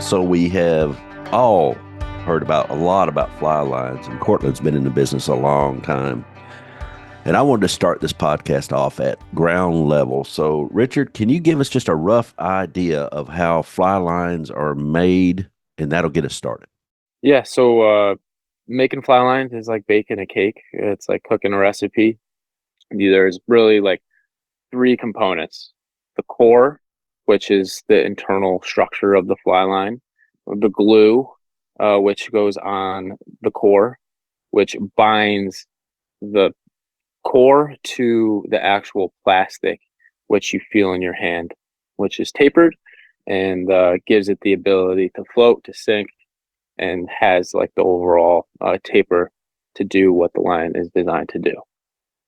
So we have all heard about a lot about fly lines, and Cortland's been in the business a long time. And I wanted to start this podcast off at ground level. So, Richard, can you give us just a rough idea of how fly lines are made? And that'll get us started. Yeah, making fly lines is like baking a cake. It's like cooking a recipe. There's really like three components. The core, which is the internal structure of the fly line, the glue, which goes on the core, which binds the core to the actual plastic, which you feel in your hand, which is tapered and gives it the ability to float, to sink, and has like the overall taper to do what the line is designed to do.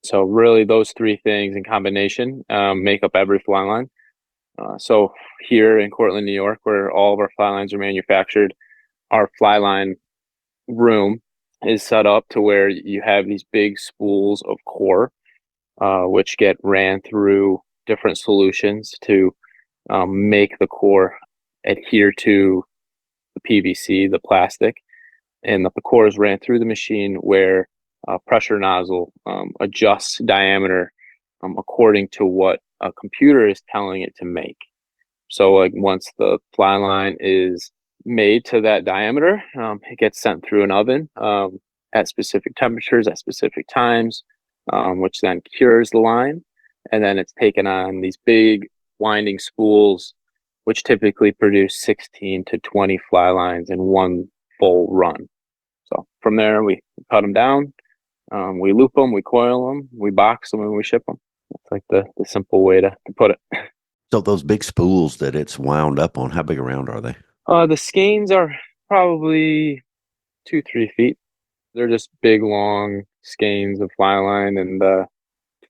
So really those three things in combination make up every fly line. So here in Cortland, New York, where all of our fly lines are manufactured, our fly line room is set up to where you have these big spools of core, which get ran through different solutions to make the core adhere to the PVC, the plastic, and the core is ran through the machine where a pressure nozzle adjusts diameter according to what a computer is telling it to make. So like once the fly line is made to that diameter, it gets sent through an oven at specific temperatures at specific times, which then cures the line. And then it's taken on these big winding spools, which typically produce 16 to 20 fly lines in one full run. So from there, we cut them down, we loop them, we coil them, we box them, and we ship them. That's like the simple way to put it. So those big spools that it's wound up on, how big around are they? The skeins are probably 2, 3 feet. They're just big, long skeins of fly line, and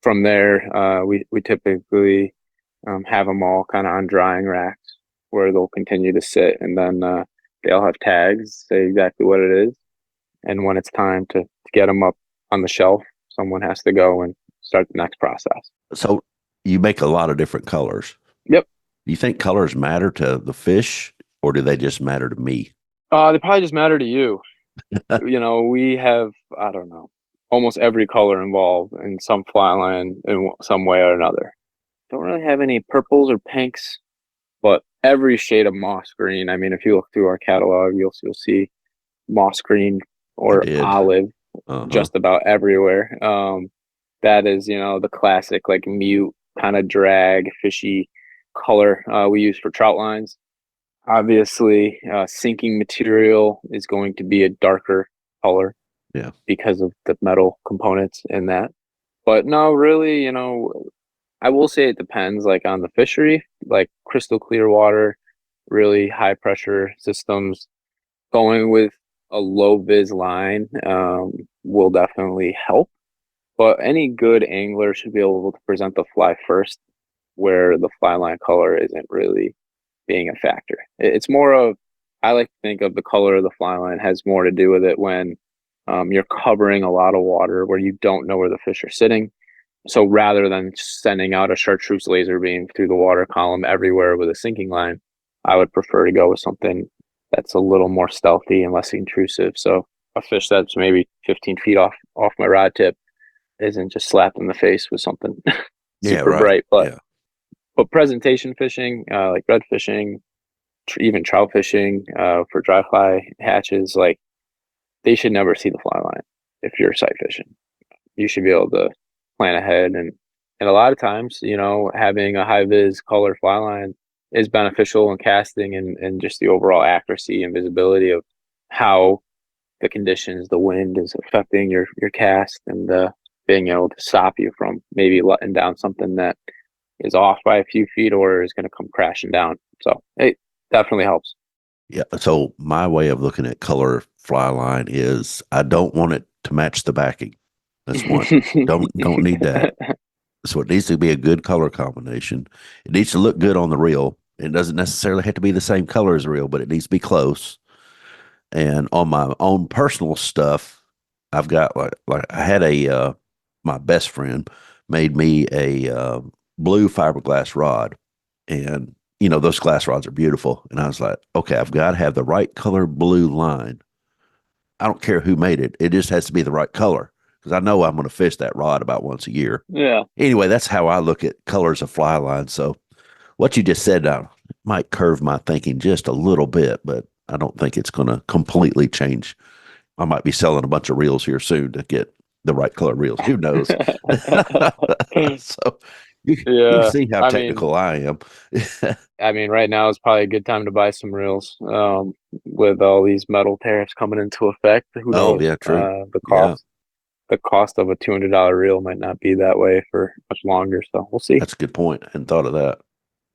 from there, we typically have them all kind of on drying racks where they'll continue to sit, and then they all have tags, say exactly what it is. And when it's time to get them up on the shelf, someone has to go and start the next process. So you make a lot of different colors. Yep. Do you think colors matter to the fish, or do they just matter to me? They probably just matter to you. We have, I don't know, almost every color involved in some fly line in some way or another. Don't really have any purples or pinks, but every shade of moss green. I mean, if you look through our catalog, you'll see moss green I or did. olive Uh-huh. just about everywhere. That is, the classic like mute kind of drag fishy color we use for trout lines. Obviously, sinking material is going to be a darker color Yeah. because of the metal components in that. But no, really, I will say it depends like on the fishery, like crystal clear water, really high pressure systems. Going with a low vis line will definitely help. But any good angler should be able to present the fly first, where the fly line color isn't really being a factor. It's more of, I like to think of the color of the fly line has more to do with it when you're covering a lot of water where you don't know where the fish are sitting. So rather than sending out a chartreuse laser beam through the water column everywhere with a sinking line, I would prefer to go with something that's a little more stealthy and less intrusive. So a fish that's maybe 15 feet off my rod tip isn't just slapped in the face with something Yeah, super right. bright. But Yeah. presentation fishing, like red fishing, even trout fishing, for dry fly hatches, like they should never see the fly line if you're sight fishing. You should be able to plan ahead, and a lot of times, having a high vis color fly line is beneficial in casting and just the overall accuracy and visibility of how the conditions, the wind is affecting your cast, and being able to stop you from maybe letting down something that is off by a few feet or is going to come crashing down. So it definitely helps. Yeah. So my way of looking at color fly line is I don't want it to match the backing. That's one. Don't need that. So it needs to be a good color combination. It needs to look good on the reel. It doesn't necessarily have to be the same color as the reel, but it needs to be close. And on my own personal stuff, I've got like I had my best friend made me a blue fiberglass rod, and those glass rods are beautiful. And I was like, okay, I've got to have the right color blue line. I don't care who made it. It just has to be the right color because I know I'm going to fish that rod about once a year. Yeah. Anyway, that's how I look at colors of fly line. So what you just said might curve my thinking just a little bit, but I don't think it's going to completely change. I might be selling a bunch of reels here soon to get the right color reels. Who knows? So you can Yeah. see how I mean, technical I am. right now is probably a good time to buy some reels. With all these metal tariffs coming into effect, who Oh, knows? yeah, true. The Yeah, cost of a $200 reel might not be that way for much longer. So we'll see. that's a good point. I hadn't thought of that.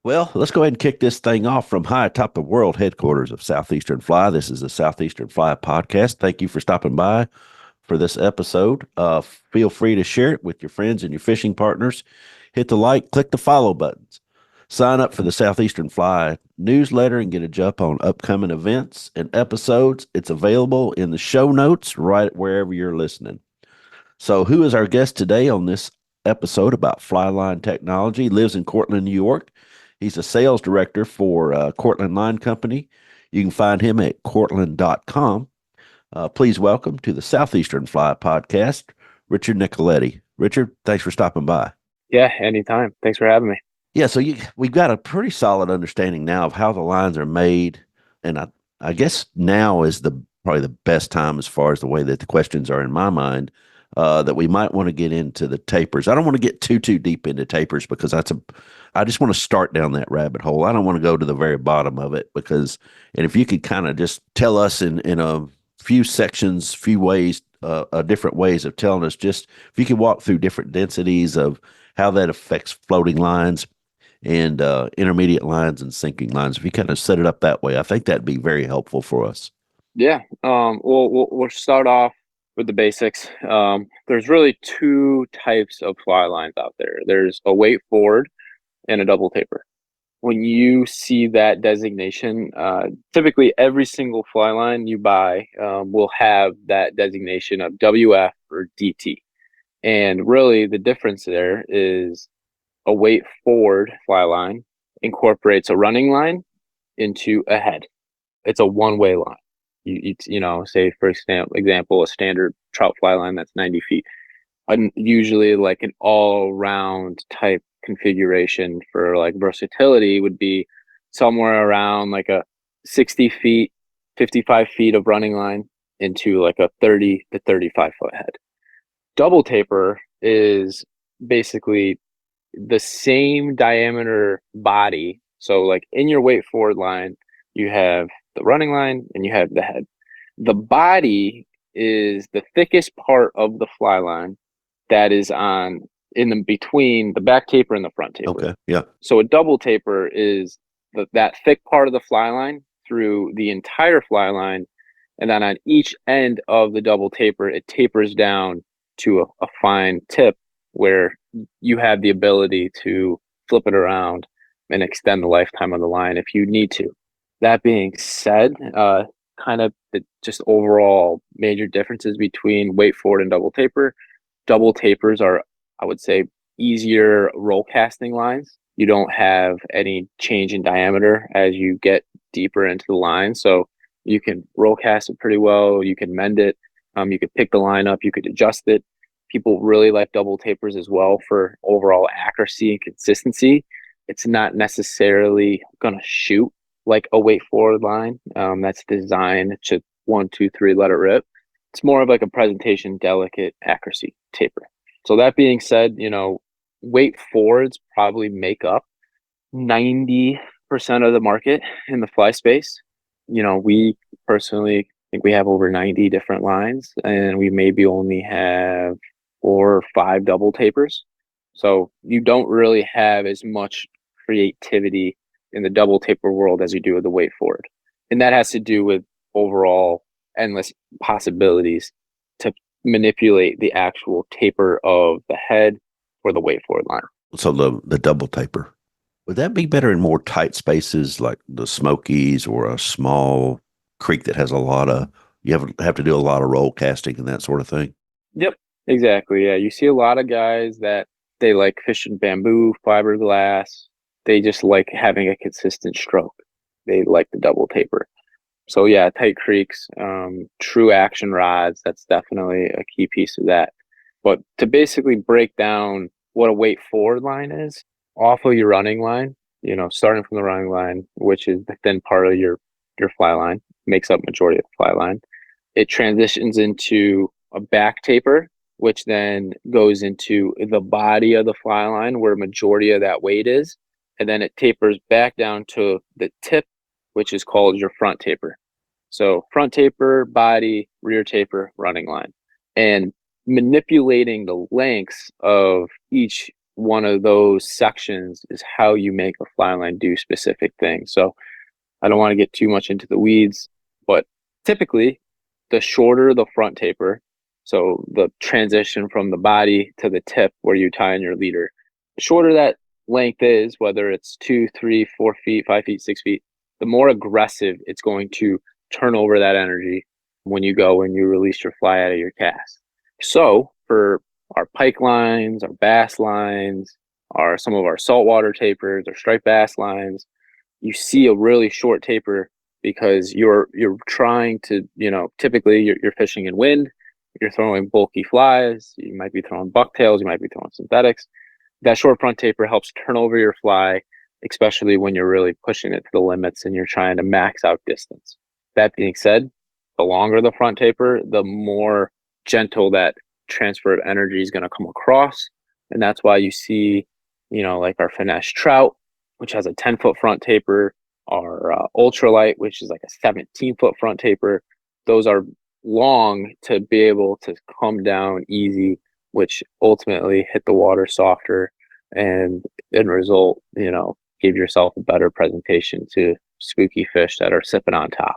Well, let's go ahead and kick this thing off from high atop the world headquarters of Southeastern Fly. This is the Southeastern Fly podcast. Thank you for stopping by for this episode. Feel free to share it with your friends and your fishing partners. Hit the like, click the follow buttons. Sign up for the Southeastern Fly newsletter and get a jump on upcoming events and episodes. It's available in the show notes right wherever you're listening. So, who is our guest today on this episode about fly line technology? He lives in Cortland, New York. He's a sales director for Cortland Line Company. You can find him at cortland.com. Please welcome to the Southeastern Fly podcast, Richard Nicoletti. Richard, thanks for stopping by. Yeah, anytime. Thanks for having me. Yeah, so we've got a pretty solid understanding now of how the lines are made, and I guess now is probably the best time as far as the way that the questions are in my mind. That we might want to get into the tapers. I don't want to get too deep into tapers because I just want to start down that rabbit hole. I don't want to go to the very bottom of it and if you could kind of just tell us in a few sections, few ways, different ways of telling us, just if you could walk through different densities of how that affects floating lines and intermediate lines and sinking lines. If you kind of set it up that way, I think that'd be very helpful for us. Yeah. We'll start off with the basics. There's really two types of fly lines out there. There's a weight forward and a double taper. When you see that designation, typically every single fly line you buy will have that designation of WF or DT. And really the difference there is a weight forward fly line incorporates a running line into a head. It's a one-way line. Say for example, a standard trout fly line that's 90 feet. And usually like an all-round type configuration for like versatility would be somewhere around like a 60 feet, 55 feet of running line into like a 30 to 35 foot head. Double taper is basically the same diameter body. So like in your weight forward line, you have the running line and you have the head. The body is the thickest part of the fly line that is between the back taper and the front taper. Okay. Yeah. So a double taper is that thick part of the fly line through the entire fly line. And then on each end of the double taper, it tapers down to a fine tip where you have the ability to flip it around and extend the lifetime of the line if you need to. That being said, kind of just overall major differences between weight forward and double taper. Double tapers are, I would say, easier roll casting lines. You don't have any change in diameter as you get deeper into the line. So you can roll cast it pretty well. You can mend it. You could pick the line up. You could adjust it. People really like double tapers as well for overall accuracy and consistency. It's not necessarily going to shoot like a weight forward line that's designed to 1, 2, 3 let it rip. It's more of like a presentation, delicate accuracy taper. So that being said, weight forwards probably make up 90% of the market in the fly space. We personally think we have over 90 different lines, and we maybe only have 4 or 5 double tapers. So you don't really have as much creativity in the double taper world as you do with the weight forward. And that has to do with overall endless possibilities to manipulate the actual taper of the head or the weight forward line. So the double taper, would that be better in more tight spaces like the Smokies or a small creek that has you have to do a lot of roll casting and that sort of thing? Yep, exactly. Yeah, you see a lot of guys that they like fishing bamboo, fiberglass, they just like having a consistent stroke. They like the double taper. So yeah, tight creeks, true action rods, that's definitely a key piece of that. But to basically break down what a weight forward line is, off of your running line, starting from the running line, which is the thin part of your fly line, makes up majority of the fly line. It transitions into a back taper, which then goes into the body of the fly line where majority of that weight is. And then it tapers back down to the tip, which is called your front taper. So front taper, body, rear taper, running line. And manipulating the lengths of each one of those sections is how you make a fly line do specific things. So I don't want to get too much into the weeds, but typically the shorter the front taper, so the transition from the body to the tip where you tie in your leader, the shorter that length is, whether it's 2, 3, 4 feet, 5 feet, 6 feet, the more aggressive it's going to turn over that energy when you go and you release your fly out of your cast. So for our pike lines, our bass lines, some of our saltwater tapers, or striped bass lines, you see a really short taper because you're trying to, typically you're fishing in wind, you're throwing bulky flies, you might be throwing bucktails, you might be throwing synthetics. That short front taper helps turn over your fly, especially when you're really pushing it to the limits and you're trying to max out distance. That being said, the longer the front taper, the more gentle that transfer of energy is going to come across. And that's why you see, like our finesse trout, which has a 10-foot front taper, our ultralight, which is like a 17-foot front taper. Those are long to be able to come down easy, which ultimately hit the water softer and in result, give yourself a better presentation to spooky fish that are sipping on top.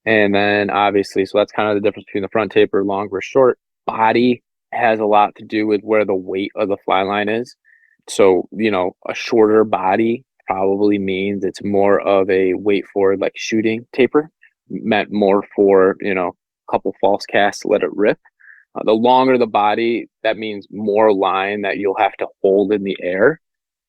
And then obviously, so that's kind of the difference between the front taper, long versus short. Body has a lot to do with where the weight of the fly line is. So, a shorter body probably means it's more of a weight forward, like shooting taper, meant more for, a couple false casts, let it rip. The longer the body, that means more line that you'll have to hold in the air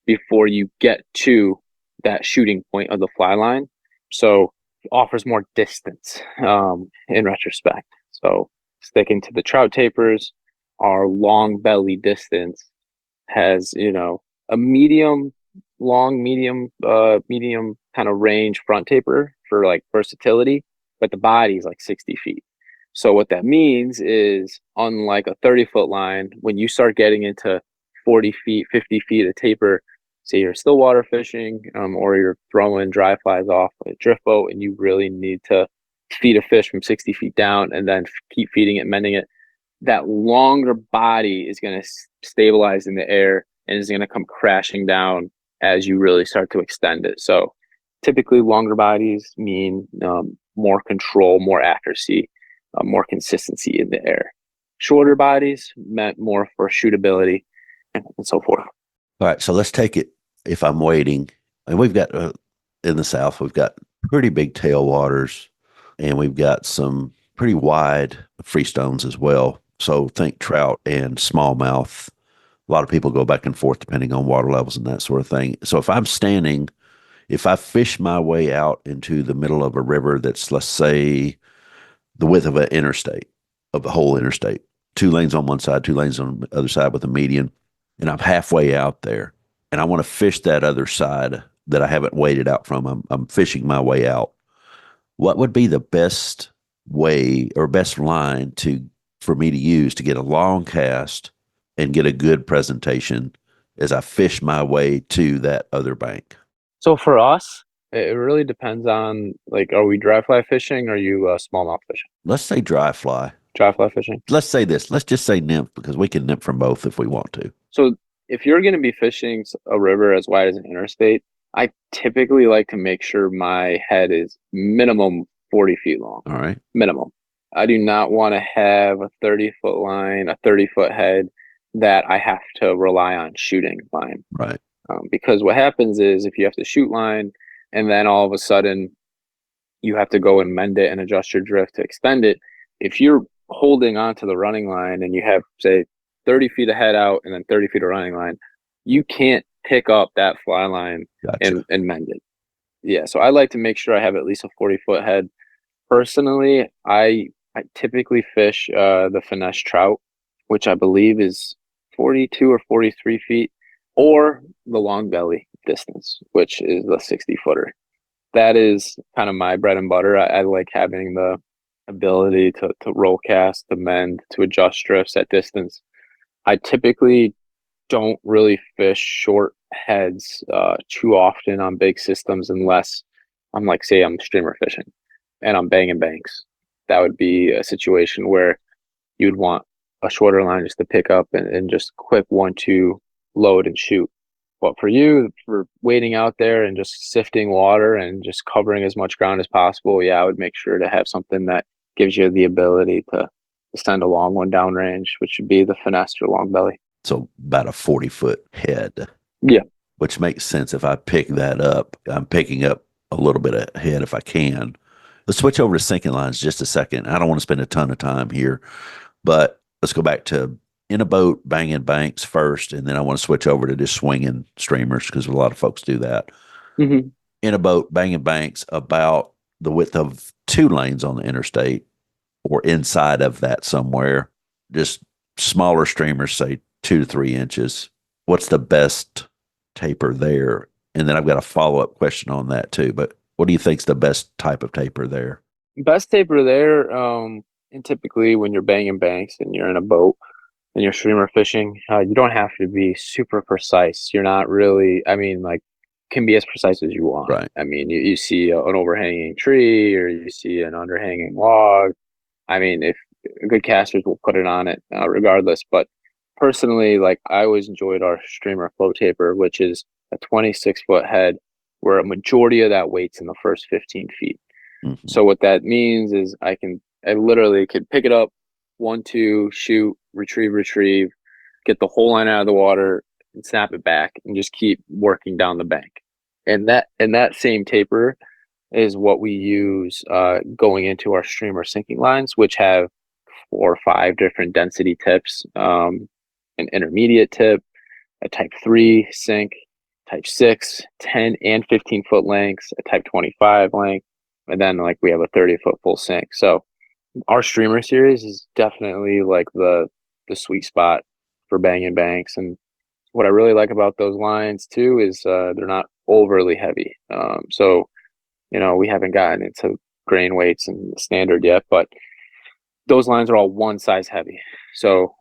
before you get to that shooting point of the fly line. So it offers more distance in retrospect. So sticking to the trout tapers, our long belly distance has, a medium kind of range front taper for like versatility, but the body is like 60 feet. So what that means is, unlike a 30-foot line, when you start getting into 40 feet, 50 feet of taper, say you're still water fishing, or you're throwing dry flies off a drift boat and you really need to feed a fish from 60 feet down and then keep feeding it, mending it, that longer body is going to stabilize in the air and is going to come crashing down as you really start to extend it. So typically longer bodies mean more control, more accuracy, more consistency in the air. Shorter bodies meant more for shootability and so forth. All right, so let's take it. If I'm waiting, and we've got in the South, we've got pretty big tailwaters, and we've got some pretty wide freestones as well. So think trout and smallmouth. A lot of people go back and forth depending on water levels and that sort of thing. So if I fish my way out into the middle of a river that's, let's say, the width of an interstate, of a whole interstate, 2 lanes on one side, 2 lanes on the other side with a median, and I'm halfway out there, and I want to fish that other side that I haven't waded out from. I'm fishing my way out. What would be the best way or best line for me to use to get a long cast and get a good presentation as I fish my way to that other bank? So for us, it really depends on, like, are we dry fly fishing or are you smallmouth fishing? Let's say dry fly. Dry fly fishing. Let's say this. Let's just say nymph because we can nymph from both if we want to. So if you're going to be fishing a river as wide as an interstate, I typically like to make sure my head is minimum 40 feet long. All right. Minimum. I do not want to have a 30-foot line, a 30-foot head that I have to rely on shooting line. Right. Because what happens is if you have to shoot line and then all of a sudden you have to go and mend it and adjust your drift to extend it, if you're holding onto the running line and you have, say, 30 feet of head out and then 30 feet of running line, you can't pick up that fly line Gotcha. and mend it. Yeah, so I like to make sure I have at least a 40-foot head. Personally, I typically fish the finesse trout, which I believe is 42 or 43 feet, or the long belly distance, which is the 60-footer. That is kind of my bread and butter. I like having the ability to roll cast, to mend, to adjust drifts at distance. I typically don't really fish short heads too often on big systems unless I'm like, say, I'm streamer fishing and I'm banging banks. That would be a situation where you'd want a shorter line just to pick up and just quick 1-2 load and shoot. But for you, for wading out there and just sifting water and just covering as much ground as possible, yeah, I would make sure to have something that gives you the ability to send a long one downrange, which would be the finesse or long belly. So about a 40-foot head. Yeah. Which makes sense. If I pick that up, I'm picking up a little bit ahead if I can. Let's switch over to sinking lines just a second. I don't want to spend a ton of time here, but let's go back to in a boat, banging banks first, and then I want to switch over to just swinging streamers because a lot of folks do that. Mm-hmm. In a boat, banging banks about the width of 2 lanes on the interstate or inside of that somewhere, just smaller streamers, say 2 to 3 inches. What's the best taper there? And then I've got a follow-up question on that too, but what do you think's the best type of taper there? Best taper there, and typically when you're banging banks and you're in a boat and you're streamer fishing, you don't have to be super precise. You're not really, I mean, like, can be as precise as you want. Right. I mean, you see an overhanging tree or you see an underhanging log. I mean, if good casters will put it on it regardless. But personally, like, I always enjoyed our streamer float taper, which is a 26-foot head where a majority of that weight's in the first 15 feet. Mm-hmm. So what that means is I literally could pick it up, 1-2, shoot, retrieve, get the whole line out of the water and snap it back and just keep working down the bank. And that same taper is what we use going into our streamer sinking lines, which have 4 or 5 different density tips, an intermediate tip, a type 3 sink, type 6, 10 and 15-foot lengths, a type 25 length, and then like we have a 30-foot full sink. So our streamer series is definitely like the sweet spot for banging banks. And what I really like about those lines too is they're not overly heavy. So we haven't gotten into grain weights and standard yet, but those lines are all one size heavy. So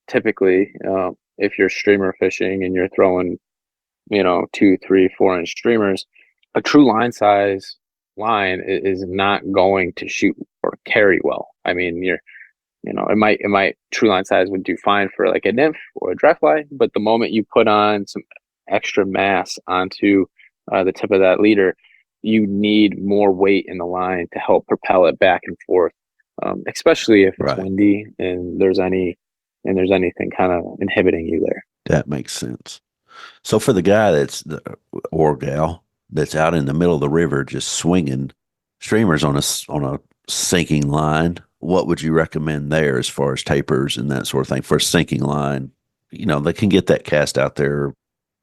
typically, if you're streamer fishing and you're throwing 2, 3, 4 inch streamers, a true line size line is not going to shoot or carry well. I mean, it might true line size would do fine for like a nymph or a dry fly, but the moment you put on some extra mass onto the tip of that leader, you need more weight in the line to help propel it back and forth, especially if it's Right. windy and there's anything kind of inhibiting you there. That makes sense. So for the guy or gal that's out in the middle of the river just swinging streamers on a sinking line, what would you recommend there as far as tapers and that sort of thing for a sinking line? They can get that cast out there a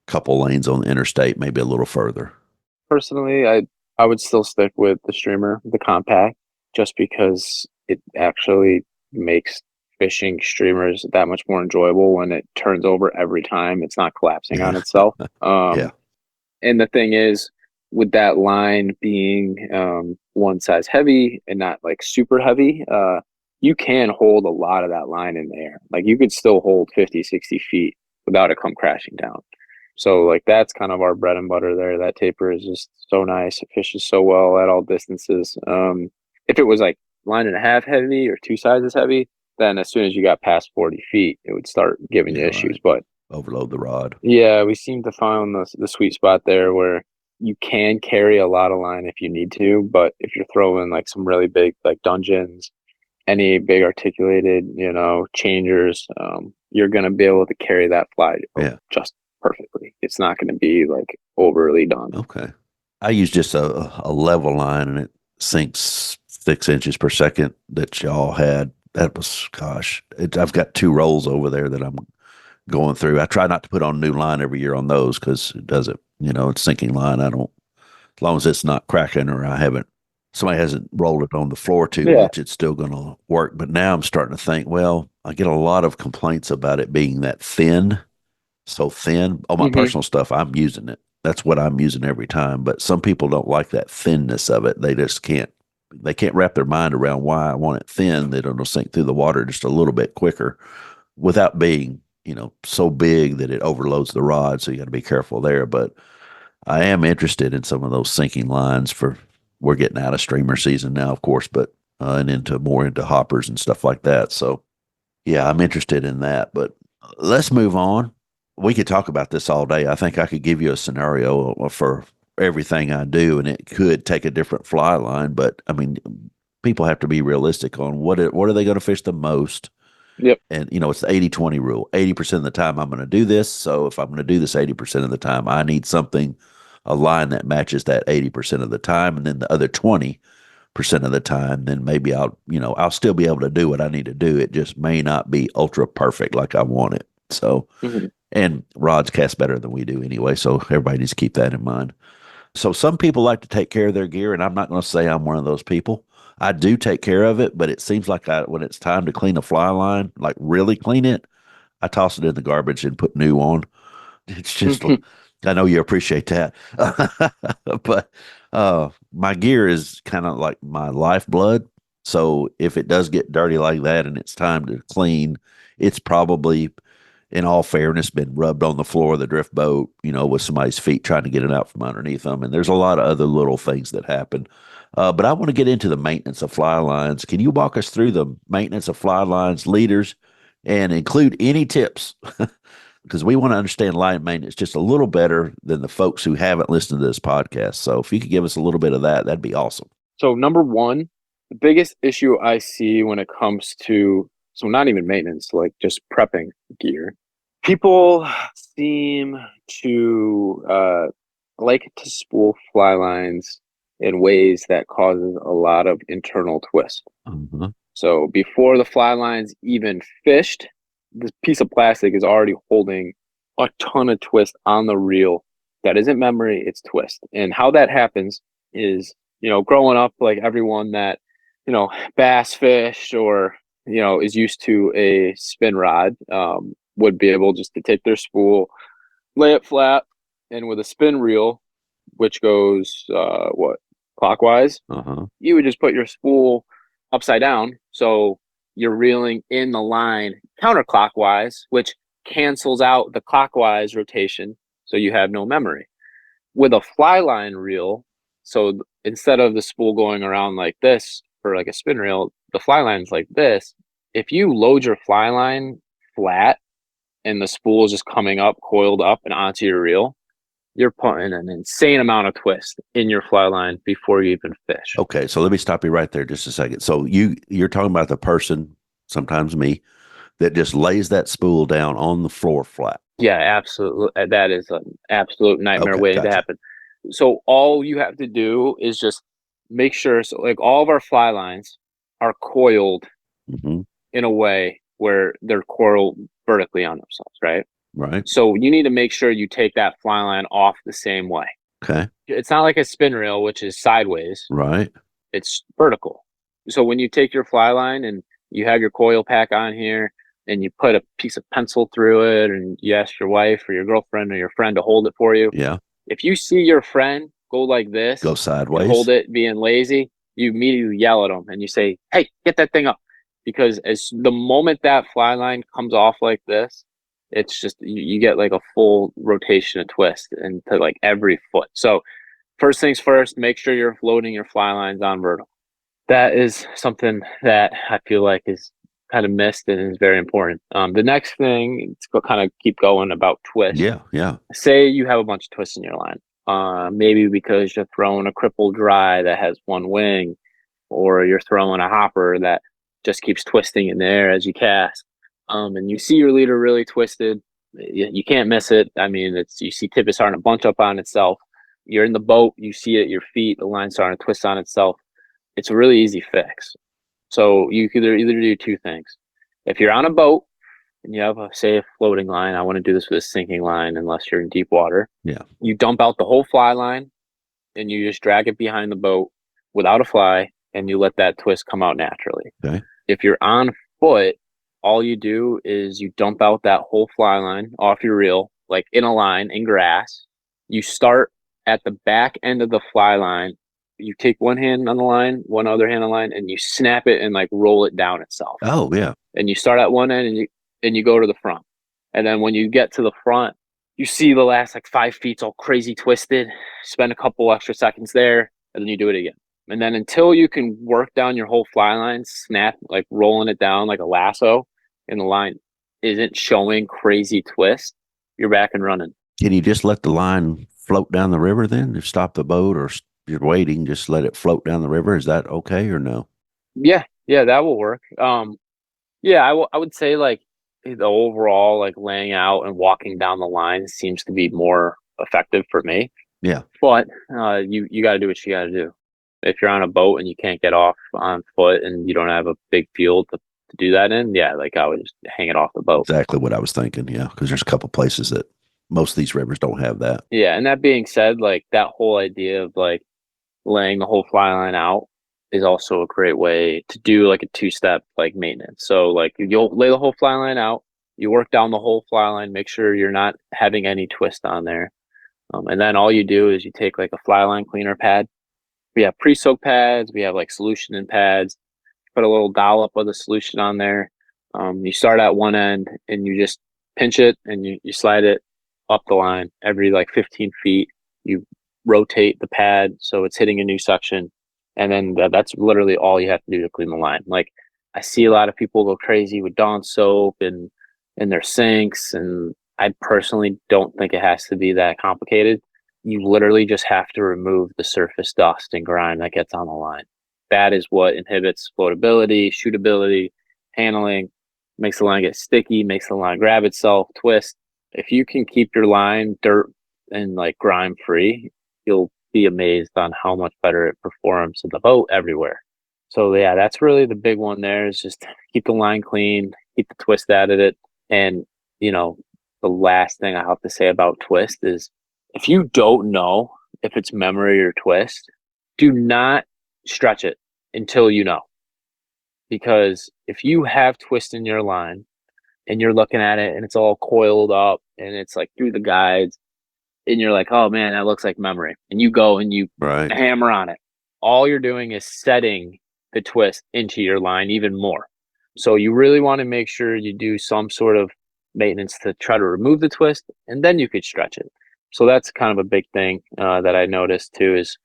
couple lanes on the interstate, maybe a little further. Personally, I would still stick with the streamer, the compact, just because it actually makes fishing streamers that much more enjoyable when it turns over every time. It's not collapsing on itself. Yeah. And the thing is, with that line being one size heavy and not like super heavy, you can hold a lot of that line in the air. Like you could still hold 50, 60 feet without it come crashing down. So like that's kind of our bread and butter there. That taper is just so nice. It fishes so well at all distances. If it was like 1.5 heavy or 2 sizes heavy, then as soon as you got past 40 feet, it would start giving you issues. Right. But Overload the rod. yeah, we seem to find the sweet spot there where you can carry a lot of line if you need to, but if you're throwing like some really big like dungeons, any big articulated, changers, you're gonna be able to carry that fly just perfectly. It's not gonna be like overly done. Okay. I use just a level line and it sinks 6 inches per second that y'all had. That was, gosh, I've got 2 rolls over there that I'm going through. I try not to put on new line every year on those because it doesn't, it's sinking line. I don't, as long as it's not cracking or somebody hasn't rolled it on the floor too Yeah. much, it's still going to work. But now I'm starting to think, well, I get a lot of complaints about it being that thin, so thin. On my Hmm. personal stuff, I'm using it. That's what I'm using every time. But some people don't like that thinness of it. They can't wrap their mind around why I want it thin that it'll sink through the water just a little bit quicker without being, so big that it overloads the rod. So you got to be careful there. But I am interested in some of those sinking lines we're getting out of streamer season now, of course, but and into more into hoppers and stuff like that. So yeah, I'm interested in that. But let's move on. We could talk about this all day. I think I could give you a scenario for everything I do, and it could take a different fly line. But I mean, people have to be realistic on what are they going to fish the most. Yep. And it's the 80-20 rule. 80% of the time I'm going to do this. So if I'm going to do this 80% of the time, I need a line that matches that 80% of the time. And then the other 20% of the time, then maybe I'll still be able to do what I need to do. It just may not be ultra perfect like I want it. So, Hmm. and rods cast better than we do anyway. So everybody needs to keep that in mind. So some people like to take care of their gear, and I'm not going to say I'm one of those people. I do take care of it, but it seems like when it's time to clean a fly line, like really clean it, I toss it in the garbage and put new on. It's just, I know you appreciate that, but my gear is kind of like my lifeblood. So if it does get dirty like that and it's time to clean, it's probably in all fairness, been rubbed on the floor of the drift boat, with somebody's feet trying to get it out from underneath them. And there's a lot of other little things that happen. But I want to get into the maintenance of fly lines. Can you walk us through the maintenance of fly lines, leaders, and include any tips? Because we want to understand line maintenance just a little better than the folks who haven't listened to this podcast. So if you could give us a little bit of that, that'd be awesome. So number one, the biggest issue I see when it comes to, so not even maintenance, like just prepping gear, people seem to like to spool fly lines in ways that causes a lot of internal twist. Mhm. So before the fly line's even fished, this piece of plastic is already holding a ton of twist on the reel. That isn't memory, it's twist. And how that happens is, growing up, like everyone that, bass fished or, is used to a spin rod, would be able just to take their spool, lay it flat, and with a spin reel, which goes, clockwise, Uh-huh. you would just put your spool upside down. So you're reeling in the line counterclockwise, which cancels out the clockwise rotation. So you have no memory. With a fly line reel, so instead of the spool going around like this for like a spin reel, the fly line's like this. If you load your fly line flat and the spool is just coming up, coiled up and onto your reel, you're putting an insane amount of twist in your fly line before you even fish. Okay, so let me stop you right there just a second. So you're talking about the person, sometimes me, that just lays that spool down on the floor flat. Yeah, absolutely. That is an absolute nightmare Okay, waiting to gotcha. happen. So all you have to do is just make sure, so like all of our fly lines are coiled Hmm. in a way where they're coiled vertically on themselves, right? Right. So you need to make sure you take that fly line off the same way. Okay. It's not like a spin reel, which is sideways. Right. It's vertical. So when you take your fly line and you have your coil pack on here and you put a piece of pencil through it and you ask your wife or your girlfriend or your friend to hold it for you, Yeah. if you see your friend go like Go this and hold sideways. it being lazy, you immediately yell at them and you say, "Hey, get that thing up." Because as the moment that fly line comes off like this, it's just you get like a full rotation of twist into like every foot. So first things first, make sure you're loading your fly lines on vertical. That is something that I feel like is kind of missed and is very important. The next thing to kind of keep going about twist. Yeah. Yeah. Say you have a bunch of twists in your line. Maybe because you're throwing a crippled dry that has one wing, or you're throwing a hopper that just keeps twisting in the air as you cast. And you see your leader really twisted. You can't miss it. I mean, you see tip is starting to bunch up on itself. You're in the boat, you see it at your feet, the line's starting to twist on itself. It's a really easy fix. So you could either do two things. If you're on a boat and you have say a floating line. I want to do this with a sinking line unless you're in deep water. Yeah. You dump out the whole fly line and you just drag it behind the boat without a fly, and you let that twist come out naturally. Okay. If you're on foot, all you do is you dump out that whole fly line off your reel, like in a line in grass. You start at the back end of the fly line. You take one hand on the line, one other hand on the line, and you snap it and like roll it down itself. Oh, yeah. And you start at one end and you go to the front. And then when you get to the front, you see the last like 5 feet's all crazy twisted. Spend a couple extra seconds there, and then you do it again. And then until you can work down your whole fly line, snap, like rolling it down like a lasso, and the line isn't showing crazy twist, you're back and running. Can you just let the line float down the river then? If stop the boat or you're waiting, just let it float down the river. Is that okay or no? Yeah, that will work. Yeah, I would say like the overall like laying out and walking down the line seems to be more effective for me. Yeah. But you got to do what you got to do. If you're on a boat and you can't get off on foot and you don't have a big field to do that in, yeah, like I would just hang it off the boat. Exactly what I was thinking. Yeah. Because there's a couple places that most of these rivers don't have that. Yeah. And that being said, like that whole idea of like laying the whole fly line out is also a great way to do like a 2-step like maintenance. So like you'll lay the whole fly line out, you work down the whole fly line, make sure you're not having any twist on there. And then all you do is you take like a fly line cleaner pad. We have pre-soak pads. We have like solution in pads. Put a little dollop of the solution on there. You start at one end and you just pinch it and you slide it up the line every like 15 feet. You rotate the pad so it's hitting a new suction. And then that's literally all you have to do to clean the line. Like I see a lot of people go crazy with Dawn soap and their sinks. And I personally don't think it has to be that complicated. You literally just have to remove the surface dust and grime that gets on the line. That is what inhibits floatability, shootability, handling, makes the line get sticky, makes the line grab itself, twist. If you can keep your line dirt and like grime free, you'll be amazed on how much better it performs in the boat everywhere. So yeah, that's really the big one there is just keep the line clean, keep the twist out of it. And, you know, the last thing I have to say about twist is if you don't know if it's memory or twist, do not stretch it until you know. Because if you have twist in your line and you're looking at it and it's all coiled up and it's like through the guides and you're like, oh man, that looks like memory. And you go and you hammer on it. All you're doing is setting the twist into your line even more. So you really want to make sure you do some sort of maintenance to try to remove the twist and then you could stretch it. So that's kind of a big thing that I noticed too is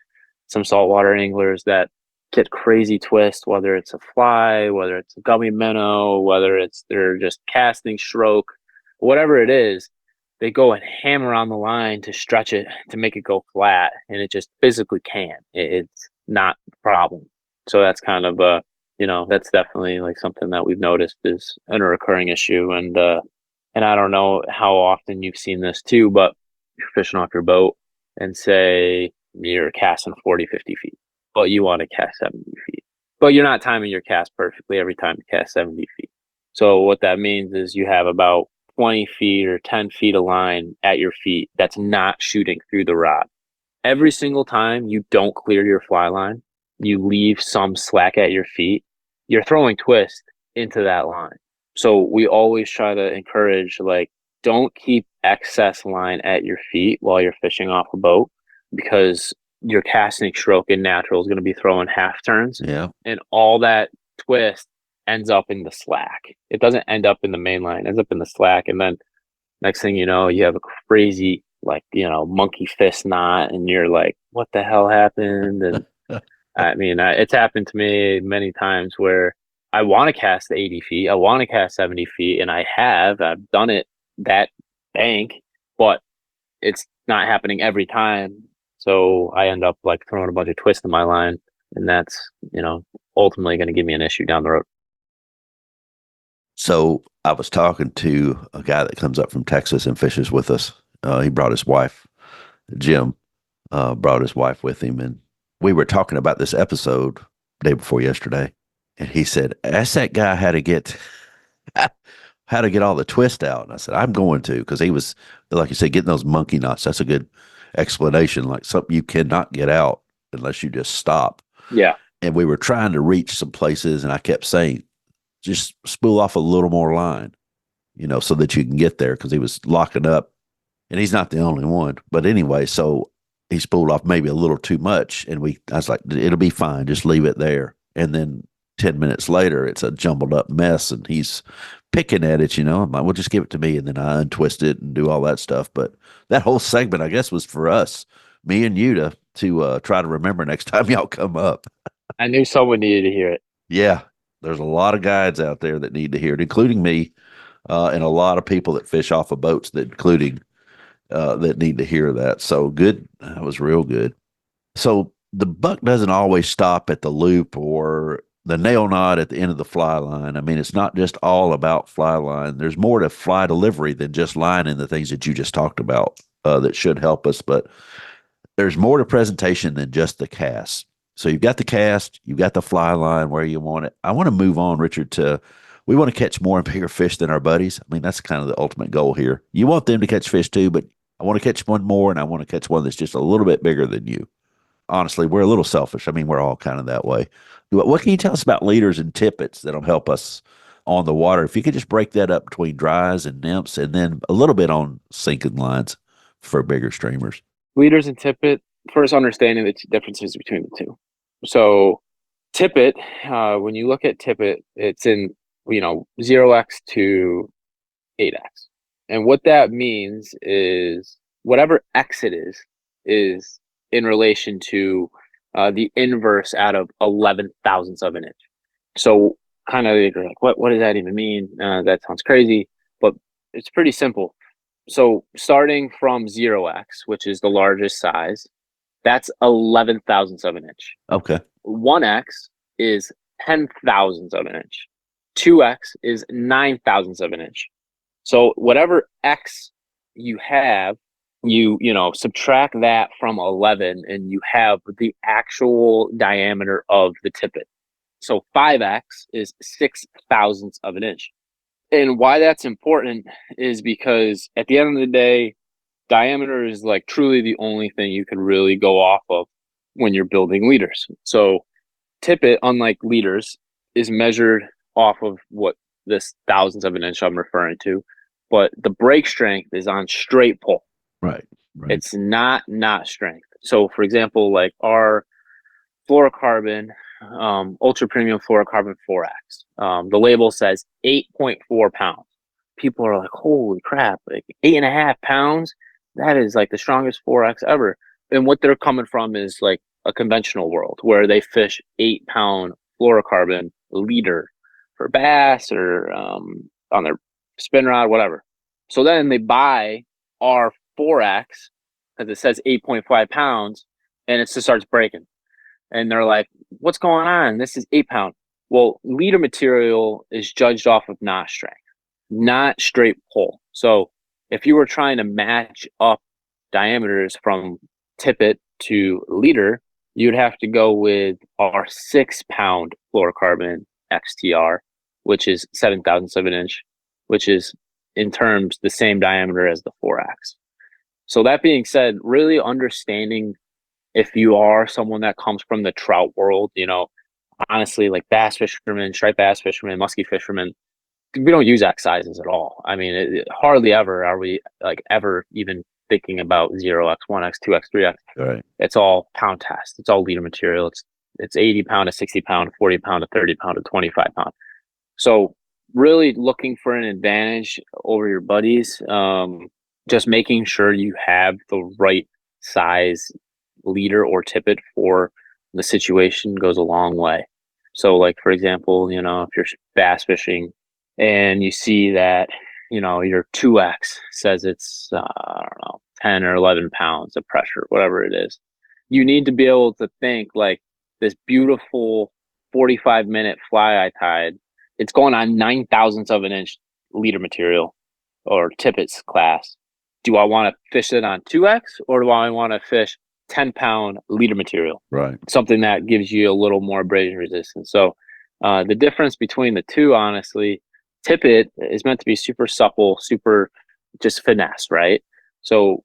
some saltwater anglers that get crazy twist, whether it's a fly, whether it's a gummy minnow, whether it's they're just casting stroke, whatever it is, they go and hammer on the line to stretch it to make it go flat, and it just physically can. It's not a problem. So that's kind of that's definitely like something that we've noticed is a recurring issue, and I don't know how often you've seen this too, but you're fishing off your boat and say you're casting 40, 50 feet, but you want to cast 70 feet. But you're not timing your cast perfectly every time you cast 70 feet. So what that means is you have about 20 feet or 10 feet of line at your feet that's not shooting through the rod. Every single time you don't clear your fly line, you leave some slack at your feet, you're throwing twist into that line. So we always try to encourage, like, don't keep excess line at your feet while you're fishing off a boat because your casting stroke in natural is going to be throwing half turns. Yeah. And all that twist ends up in the slack. It doesn't end up in the main line, it ends up in the slack. And then next thing you know, you have a crazy, like, monkey fist knot and you're like, what the hell happened? And I mean, it's happened to me many times where I want to cast 80 feet, I want to cast 70 feet, and I've done it that bank, but it's not happening every time. So I end up like throwing a bunch of twists in my line, and that's, ultimately going to give me an issue down the road. So I was talking to a guy that comes up from Texas and fishes with us. He brought his wife, Jim, brought his wife with him. And we were talking about this episode day before yesterday. And he said, ask that guy how how to get all the twist out. And I said, I'm going to, because he was, like you said, getting those monkey knots. That's a good explanation, like something you cannot get out unless you just stop. Yeah. And we were trying to reach some places, and I kept saying, just spool off a little more line, so that you can get there, because he was locking up, and he's not the only one. But anyway, so he spooled off maybe a little too much, and I was like, it'll be fine, just leave it there. And then 10 minutes later, it's a jumbled up mess, and he's picking at it. I'm like, well, just give it to me, and then I untwist it and do all that stuff. But that whole segment, I guess, was for us, me and you, to try to remember next time y'all come up. I knew someone needed to hear it. Yeah, there's a lot of guides out there that need to hear it, including me, and a lot of people that fish off of boats, that need to hear that. So good. That was real good. So the buck doesn't always stop at the loop or the nail knot at the end of the fly line. I mean, it's not just all about fly line. There's more to fly delivery than just line and the things that you just talked about, that should help us. But there's more to presentation than just the cast. So you've got the cast, you've got the fly line where you want it. I want to move on, Richard, we want to catch more and bigger fish than our buddies. I mean, that's kind of the ultimate goal here. You want them to catch fish too, but I want to catch one more, and I want to catch one that's just a little bit bigger than you. Honestly, we're a little selfish. I mean, we're all kind of that way. What can you tell us about leaders and tippets that'll help us on the water? If you could just break that up between dries and nymphs, and then a little bit on sinking lines for bigger streamers. Leaders and tippet, first understanding the differences between the two. So tippet, when you look at tippet, it's in 0x to 8x. And what that means is whatever x it is in relation to the inverse out of 11 thousandths of an inch. So kind of you're like, what does that even mean? That sounds crazy, but it's pretty simple. So starting from 0x, which is the largest size, that's 11 thousandths of an inch. Okay. 1x is 10 thousandths of an inch. 2x is 9 thousandths of an inch. So whatever x you have, you subtract that from 11, and you have the actual diameter of the tippet. So 5x is 6 thousandths of an inch. And why that's important is because at the end of the day, diameter is like truly the only thing you can really go off of when you're building leaders. So tippet, unlike leaders, is measured off of what this thousandths of an inch I'm referring to, but the break strength is on straight pull. Right. It's not strength. So for example, like our fluorocarbon, ultra premium fluorocarbon 4X, the label says 8.4 pounds. People are like, holy crap, like 8.5 pounds? That is like the strongest 4X ever. And what they're coming from is like a conventional world where they fish 8-pound fluorocarbon leader for bass or on their spin rod, whatever. So then they buy our 4X because it says 8.5 pounds, and it just starts breaking. And they're like, what's going on? This is 8-pound. Well, leader material is judged off of knot strength, not straight pull. So if you were trying to match up diameters from tippet to leader, you'd have to go with our 6-pound fluorocarbon XTR, which is 7 thousandths of an inch, which is in terms the same diameter as the 4X. So that being said, really understanding if you are someone that comes from the trout world, honestly, like bass fishermen, striped bass fishermen, musky fishermen, we don't use X sizes at all. I mean, hardly ever are we like ever even thinking about 0x, 1x, 2x, 3x. Right. It's all pound test. It's all leader material. It's 80 pound to 60 pound, 40 pound to 30 pound to 25 pound. So really looking for an advantage over your buddies, just making sure you have the right size leader or tippet for the situation goes a long way. So like, for example, if you're bass fishing and you see that, your 2X says it's, 10 or 11 pounds of pressure, whatever it is, you need to be able to think like this beautiful 45-minute fly eye tide. It's going on 9 thousandths of an inch leader material or tippets class. Do I want to fish it on 2X or do I want to fish 10-pound leader material? Right. Something that gives you a little more abrasion resistance. So the difference between the two, honestly, tippet is meant to be super supple, super just finesse, right? So,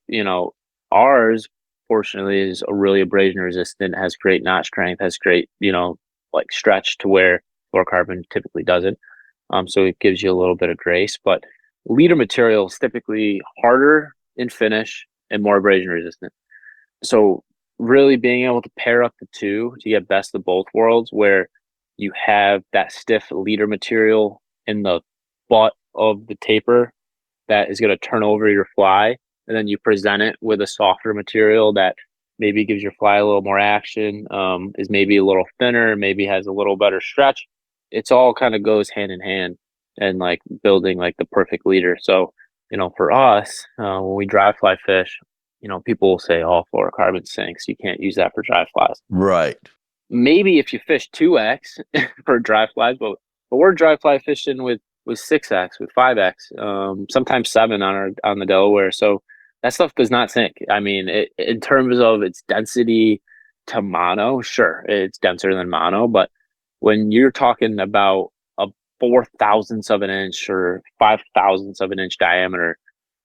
ours fortunately is a really abrasion resistant, has great knot strength, has great, like stretch to where fluorocarbon typically doesn't. So it gives you a little bit of grace, but leader material is typically harder in finish and more abrasion resistant. So really being able to pair up the two to get best of both worlds, where you have that stiff leader material in the butt of the taper that is going to turn over your fly, and then you present it with a softer material that maybe gives your fly a little more action, is maybe a little thinner, maybe has a little better stretch. It's all kind of goes hand in hand, and like building like the perfect leader. So, for us, when we dry fly fish, people will say, "Oh, fluorocarbon sinks. You can't use that for dry flies." Right. Maybe if you fish 2x for dry flies, but we're dry fly fishing with 6x, with 5x, sometimes 7 on the Delaware. So that stuff does not sink. I mean, in terms of its density to mono, sure, it's denser than mono, but when you're talking about a 4 thousandths of an inch or 5 thousandths of an inch diameter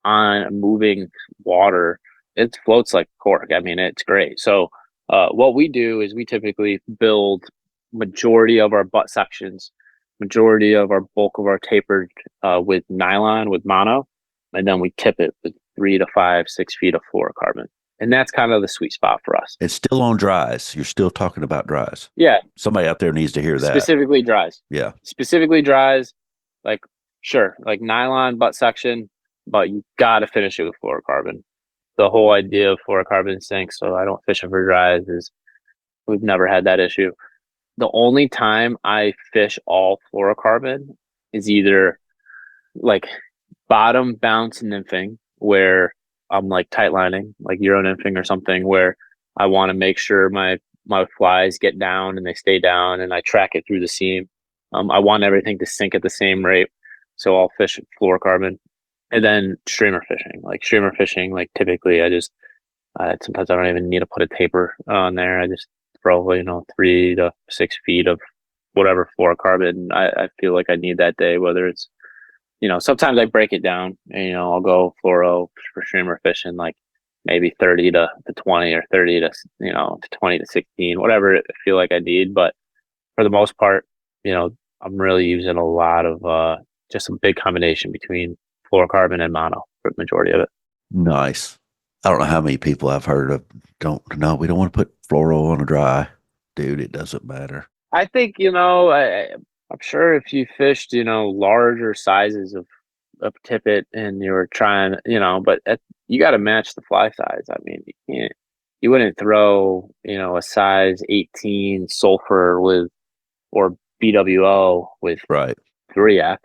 on moving water, it floats like cork. I mean, it's great. So what we do is we typically build majority of our butt sections, majority of our bulk of our tapered with nylon, with mono, and then we tip it with 3 to 5, 6 feet of fluorocarbon. And that's kind of the sweet spot for us. It's still on dries. You're still talking about dries. Yeah, Somebody out there needs to hear that. specifically dries. Yeah. Specifically dries, like, sure, like nylon butt section, but you got to finish it with fluorocarbon. The whole idea of fluorocarbon sinks, so I don't fish it for dries, is we've never had that issue. The only time I fish all fluorocarbon is either like bottom bounce nymphing, where I'm like tight lining, like Euro nymphing or something, where I want to make sure my flies get down and they stay down, and I track it through the seam. I want everything to sink at the same rate, so I'll fish fluorocarbon. And then streamer fishing, like typically I just sometimes I don't even need to put a taper on there. I just throw 3 to 6 feet of whatever fluorocarbon I feel like I need that day. Whether it's sometimes I break it down. And, I'll go fluoro for streamer fishing, like maybe 30 to 20, or 30 to 20 to 16, whatever I feel like I need. But for the most part, I'm really using a lot of just a big combination between fluorocarbon and mono for the majority of it. Nice. I don't know how many people I've heard of we don't want to put fluoro on a dry. Dude, it doesn't matter. I think, I'm sure if you fished, larger sizes of tippet and you were trying, but you got to match the fly size. I mean, you wouldn't throw, a size 18 sulfur or BWO with Right. 3x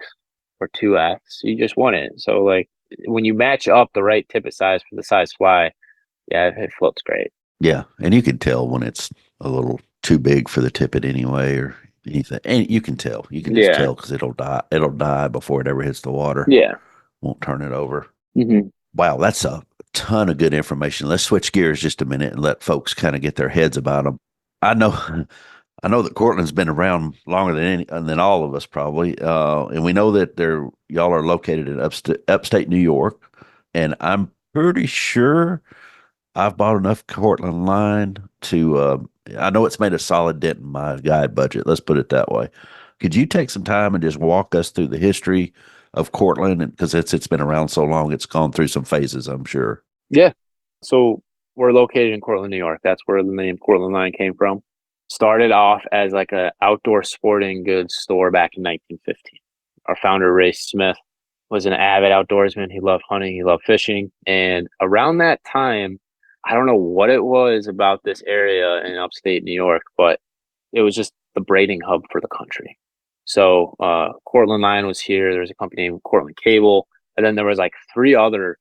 or 2x. You just wouldn't. So, like, when you match up the right tippet size for the size fly, yeah, it floats great. Yeah. And you can tell when it's a little too big for the tippet anyway, or anything. And you can tell. You can just Yeah. tell because it'll die. It'll die before it ever hits the water. Yeah. Won't turn it over. Hmm. Wow, that's a ton of good information. Let's switch gears just a minute and let folks kind of get their heads about them. I know, I know that Cortland's been around longer than all of us probably, and we know that y'all are located in upstate New York, and I'm pretty sure I've bought enough Cortland line to. I know it's made a solid dent in my guide budget. Let's put it that way. Could you take some time and just walk us through the history of Cortland? Because it's been around so long, it's gone through some phases, I'm sure. Yeah. So we're located in Cortland, New York. That's where the name Cortland Line came from. Started off as like a outdoor sporting goods store back in 1915. Our founder, Ray Smith, was an avid outdoorsman. He loved hunting, he loved fishing. And around that time, I don't know what it was about this area in upstate New York, but it was just the braiding hub for the country. So Cortland Line was here. There was a company named Cortland Cable, and then there was like 3 other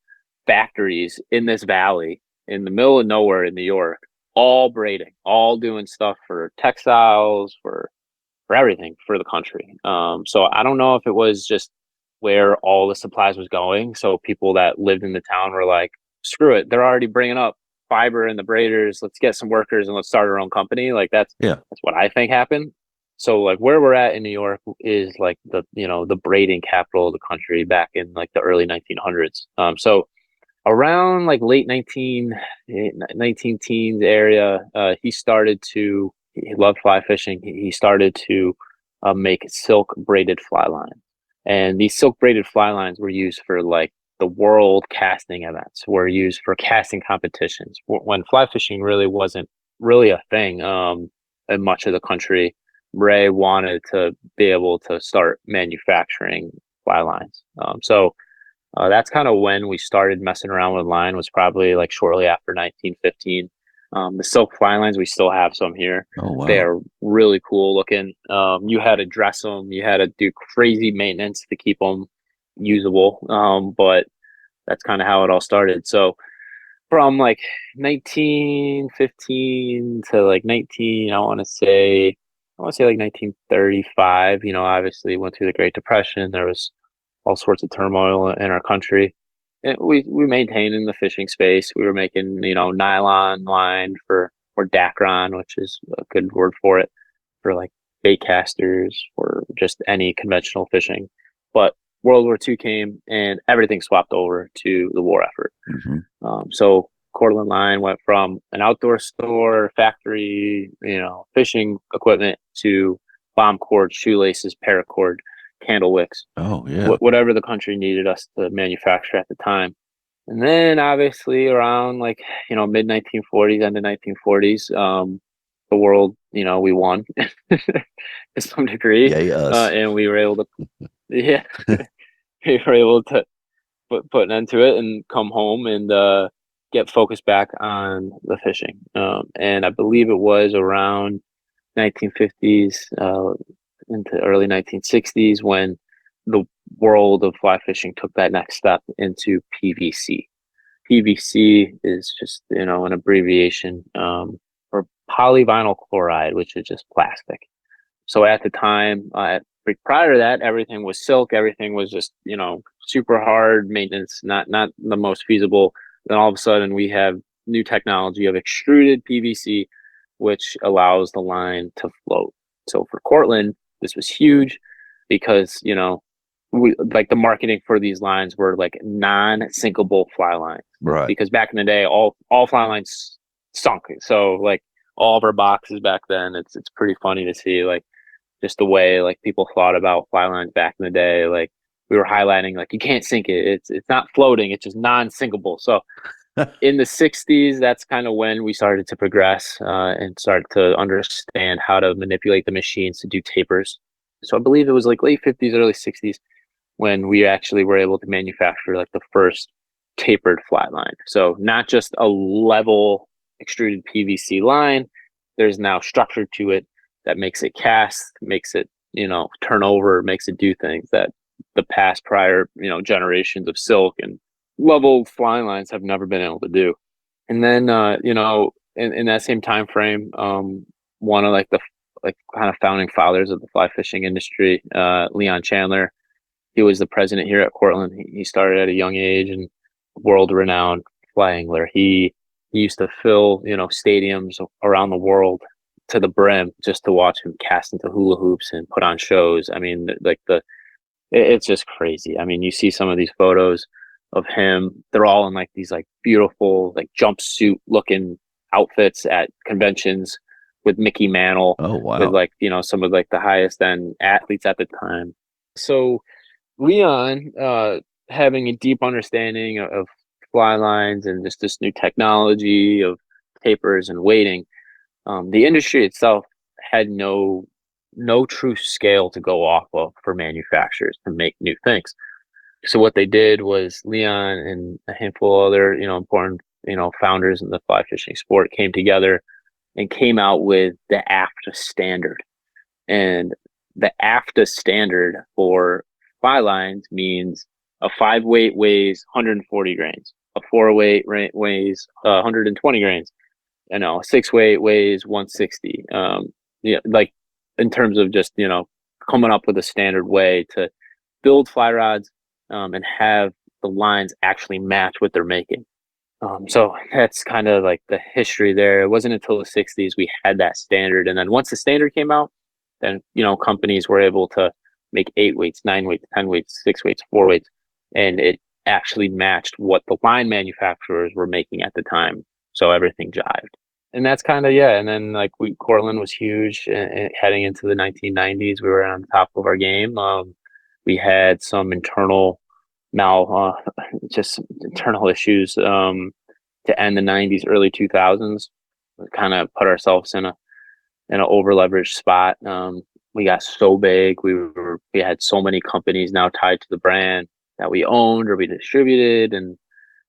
factories in this valley in the middle of nowhere in New York, all braiding, all doing stuff for textiles, for everything for the country. So I don't know if it was just where all the supplies was going. So people that lived in the town were like, screw it, they're already bringing up fiber and the braiders. Let's get some workers and let's start our own company. Like Yeah. that's what I think happened. So like where we're at in New York is like the braiding capital of the country back in like the early 1900s. So around like late 19 teens area, he loved fly fishing. He started to make silk braided fly lines. And these silk braided fly lines were used for like the world casting events, were used for casting competitions when fly fishing really wasn't really a thing in much of the country. Ray wanted to be able to start manufacturing fly lines. So that's kind of when we started messing around with line, was probably like shortly after 1915. The silk fly lines, we still have some here. Oh, They wow. are really cool looking. You had to dress them, you had to do crazy maintenance to keep them usable. But that's kind of how it all started. So from like 1915 to like 19, I want to say like 1935, obviously went through the Great Depression. There was all sorts of turmoil in our country. And we maintained in the fishing space. We were making, nylon line or Dacron, which is a good word for it, for like bait casters or just any conventional fishing. But World War II came and everything swapped over to the war effort. Hmm. So Cortland Line went from an outdoor store, factory, fishing equipment to bomb cord, shoelaces, paracord, candle wicks, Oh, yeah. whatever the country needed us to manufacture at the time. And then obviously around like, mid 1940s, end of 1940s, the world, we won to some degree. Yay, us. And we were able to, yeah, we were able to put an end to it and come home and get focused back on the fishing. And I believe it was around 1950s into early 1960s when the world of fly fishing took that next step into PVC. PVC is just, an abbreviation for polyvinyl chloride, which is just plastic. So at the time, prior to that, everything was silk. Everything was just, super hard maintenance, not the most feasible. Then all of a sudden, we have new technology of extruded PVC, which allows the line to float. So for Cortland, this was huge because we like the marketing for these lines were like non-sinkable fly lines, Right. because back in the day, all fly lines sunk. So like all of our boxes back then, it's pretty funny to see like just the way like people thought about fly lines back in the day. Like we were highlighting like you can't sink it. It's not floating. It's just non-sinkable. So in the 60s, that's kind of when we started to progress and start to understand how to manipulate the machines to do tapers. So I believe it was like late 50s, early 60s when we actually were able to manufacture like the first tapered flat line. So not just a level extruded PVC line, there's now structure to it that makes it cast, makes it, turn over, makes it do things that the past prior, generations of silk and level fly lines have never been able to do. And then, in that same time frame, one of like the like kind of founding fathers of the fly fishing industry, Leon Chandler, he was the president here at Cortland. He started at a young age and world renowned fly angler. He used to fill, stadiums around the world to the brim just to watch him cast into hula hoops and put on shows. I mean, it's just crazy. I mean, you see some of these photos of him. They're all in like these like beautiful like jumpsuit looking outfits at conventions with Mickey Mantle, Oh, with wow. like, some of like the highest end athletes at the time. So Leon, having a deep understanding of fly lines and just this new technology of tapers and weighting, the industry itself had no true scale to go off of for manufacturers to make new things. So what they did was Leon and a handful of other, important, founders in the fly fishing sport came together and came out with the AFTA standard. And the AFTA standard for fly lines means a 5 weight weighs 140 grains, a 4 weight weighs 120 grains, a 6 weight weighs 160. Yeah, like in terms of just coming up with a standard way to build fly rods and have the lines actually match what they're making. So that's kind of like the history there. It wasn't until the 60s we had that standard. And then once the standard came out, then, companies were able to make 8 weights, 9 weights, 10 weights, 6 weights, 4 weights, and it actually matched what the line manufacturers were making at the time. So everything jived. And that's kind of, yeah. And then like Cortland was huge heading into the 1990s. We were on top of our game. We had some just internal issues to end the 90s, early 2000s. We kind of put ourselves in an over leveraged spot. We got so big. We had so many companies now tied to the brand that we owned or we distributed, and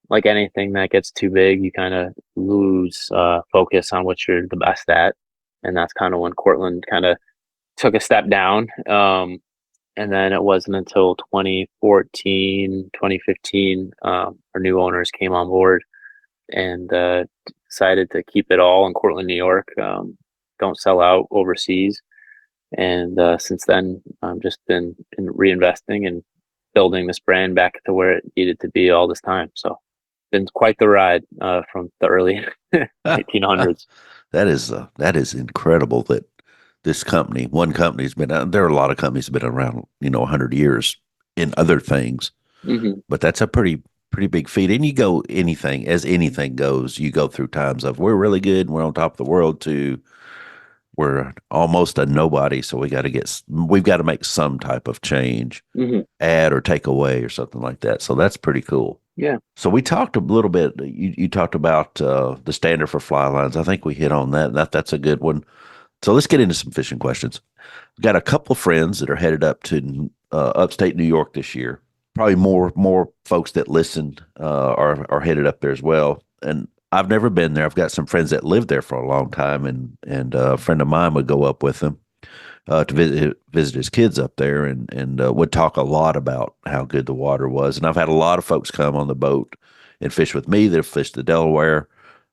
like anything that gets too big, you kind of lose focus on what you're the best at, and that's kind of when Cortland kind of took a step down. And then it wasn't until 2014, 2015, our new owners came on board and decided to keep it all in Cortland, New York. Don't sell out overseas. And since then, I've just been reinvesting and building this brand back to where it needed to be all this time. So been quite the ride from the early 1800s. That is incredible that one company's been out. There are a lot of companies that have been around, 100 years in other things, Mm-hmm. but that's a pretty big feat. And you go as anything goes, you go through times of we're really good and we're on top of the world to we're almost a nobody. So we've got to make some type of change, Mm-hmm. add or take away or something like that. So that's pretty cool. Yeah. So we talked a little bit. You talked about the standard for fly lines. I think we hit on that. That's a good one. So let's get into some fishing questions. We've got a couple of friends that are headed up to upstate New York this year. Probably more folks that listen are headed up there as well. And I've never been there. I've got some friends that lived there for a long time, and a friend of mine would go up with them to visit his kids up there, and would talk a lot about how good the water was. And I've had a lot of folks come on the boat and fish with me that have fished the Delaware,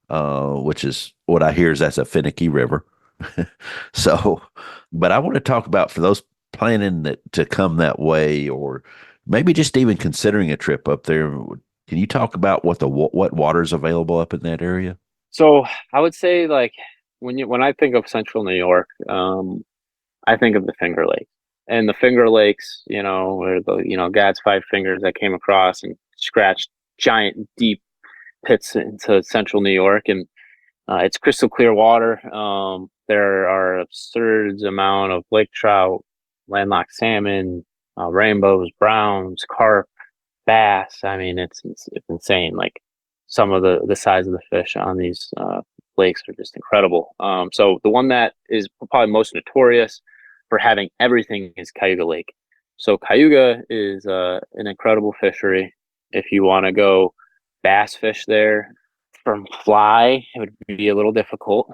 which is what I hear is that's a finicky river. So, but I want to talk about for those planning to come that way, or maybe just even considering a trip up there. Can you talk about what water's available up in that area? So I would say like when I think of Central New York, I think of the Finger Lakes. And the Finger Lakes, where God's five fingers that came across and scratched giant deep pits into Central New York, and it's crystal clear water. There are absurd amount of lake trout, landlocked salmon, rainbows, browns, carp, bass. I mean, it's insane. Like some of the size of the fish on these lakes are just incredible. So the one that is probably most notorious for having everything is Cayuga Lake. So Cayuga is an incredible fishery. If you want to go bass fish there from fly, it would be a little difficult.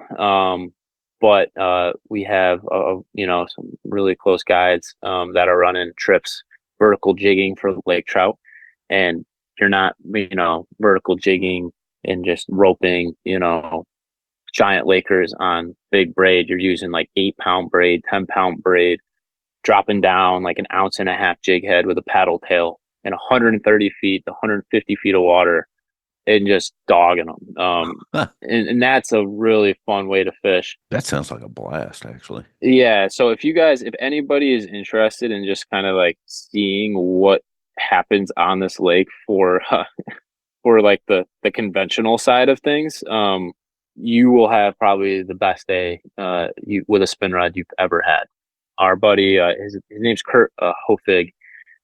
But we have some really close guides that are running trips vertical jigging for lake trout, and you're not vertical jigging and just roping giant Lakers on big braid. You're using like 8-pound braid, 10-pound braid, dropping down like an ounce and a half jig head with a paddle tail and 130 feet, 150 feet of water, and just dogging them. And that's a really fun way to fish. That sounds like a blast, actually. Yeah. So if anybody is interested in just kind of like seeing what happens on this lake for like the conventional side of things, you will have probably the best day with a spin rod you've ever had. Our buddy, his name's Kurt Hofig.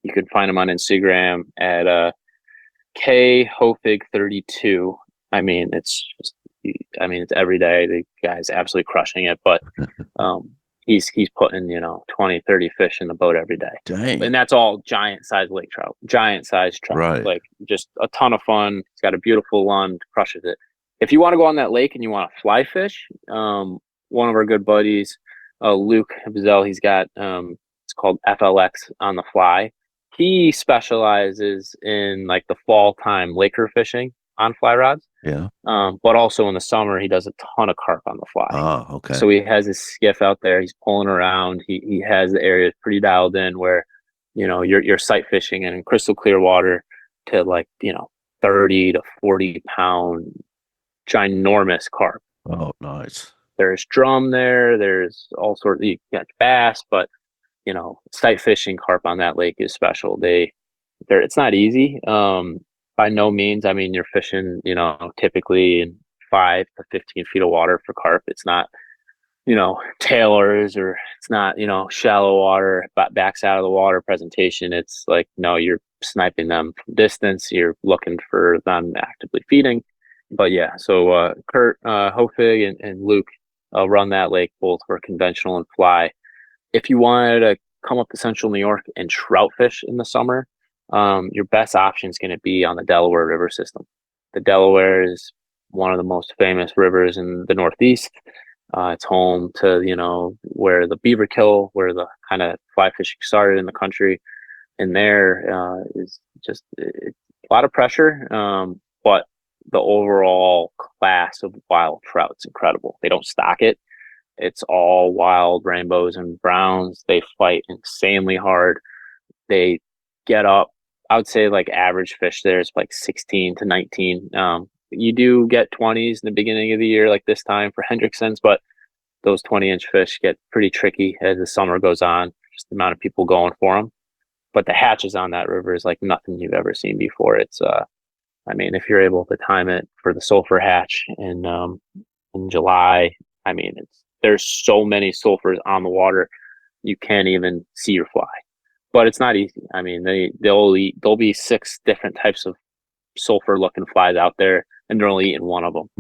You can find him on Instagram at K Hofig 32. I mean, it's every day. The guy's absolutely crushing it, but he's putting 20, 30 fish in the boat every day. Dang. And that's all giant size lake trout, Right. like just a ton of fun. He's got a beautiful lund, crushes it. If you want to go on that lake and you want to fly fish, one of our good buddies, Luke Bizel, he's got it's called FLX on the fly. He specializes in like the fall time Laker fishing on fly rods. Yeah. But also in the summer, he does a ton of carp on the fly. Ah, okay. So he has his skiff out there. He's pulling around. He has the areas pretty dialed in where, you're sight fishing in crystal clear water to like, 30 to 40 pound ginormous carp. Oh, nice. there's drum there. There's all sorts. You got bass, but sight fishing carp on that lake is special. It's not easy. By no means. I mean, you're fishing, typically in 5 to 15 feet of water for carp. It's not, tailers, or it's not, shallow water, backs out of the water presentation. It's like, no, you're sniping them from distance. You're looking for them actively feeding. But yeah, so Kurt, Hofig, and Luke run that lake both for conventional and fly. If you wanted to come up to Central New York and trout fish in the summer, your best option is going to be on the Delaware River system. The Delaware is one of the most famous rivers in the Northeast. It's home to, where the beaver kill, where the kind of fly fishing started in the country. And there is just a lot of pressure, but the overall class of wild trout's incredible. They don't stock it. It's all wild rainbows and browns. They fight insanely hard. They get up. I would say like average fish there is like 16 to 19. You do get 20s in the beginning of the year, like this time for Hendrickson's, but those 20-inch fish get pretty tricky as the summer goes on, just the amount of people going for them. But the hatches on that river is like nothing you've ever seen before. It's, I mean, if you're able to time it for the sulfur hatch in July, I mean, there's so many sulfurs on the water, you can't even see your fly. But it's not easy. I mean, there'll be 6 different types of sulfur looking flies out there, and they're only eating one of them.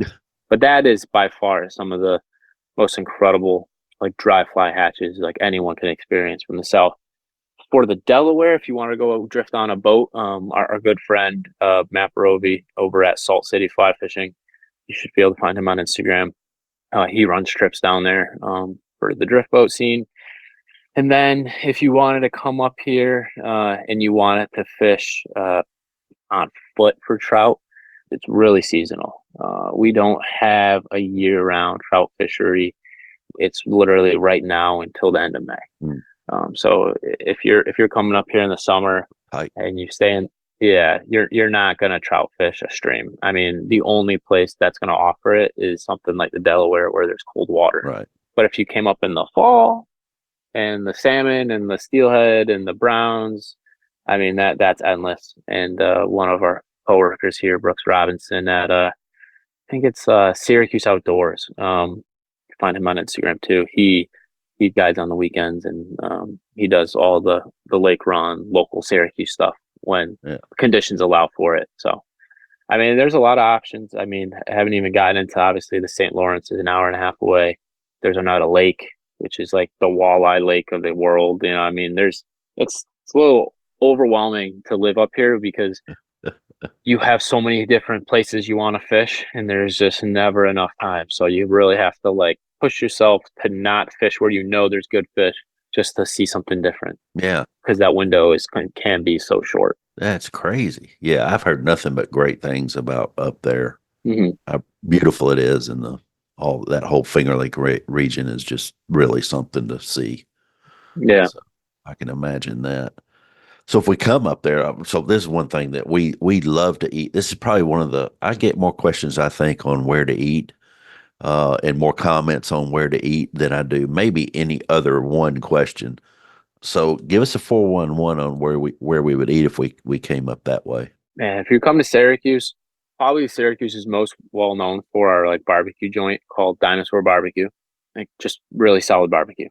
But that is by far some of the most incredible like dry fly hatches like anyone can experience from the south. For the Delaware, if you want to go drift on a boat, our good friend Matt Barovi over at Salt City Fly Fishing, you should be able to find him on Instagram. He runs trips down there for the drift boat scene. And then if you wanted to come up here and you wanted to fish on foot for trout, it's really seasonal. We don't have a year-round trout fishery. It's literally right now until the end of May. So if you're coming up here in the summer and you stay in, you're not gonna trout fish a stream. I mean, the only place that's gonna offer it is something like the Delaware where there's cold water. Right. But if you came up in the fall and the salmon and the steelhead and the browns, I mean that's endless. And one of our coworkers here, Brooks Robinson at I think it's Syracuse Outdoors. Find him on Instagram too. He guides on the weekends, and he does all the lake run local Syracuse stuff when conditions allow for it. So, I mean, there's a lot of options. I mean, I haven't even gotten into obviously the St. Lawrence is an hour and a half away. There's another lake, which is like the walleye lake of the world. I mean, it's a little overwhelming to live up here because you have so many different places you want to fish, and there's just never enough time. So you really have to like push yourself to not fish where there's good fish, just to see something different. Yeah, because that window can be so short. That's crazy. Yeah, I've heard nothing but great things about up there. Mm-hmm. How beautiful it is, and all that whole Finger Lake region is just really something to see. Yeah, so I can imagine that. So if we come up there, so this is one thing that we love to eat. This is probably one of I get more questions, I think, on where to eat, and more comments on where to eat than I do maybe any other one question. So give us a 411 on where we would eat if we came up that way. Man, if you come to Syracuse, probably Syracuse is most well known for our like barbecue joint called Dinosaur Barbecue. Like just really solid barbecue.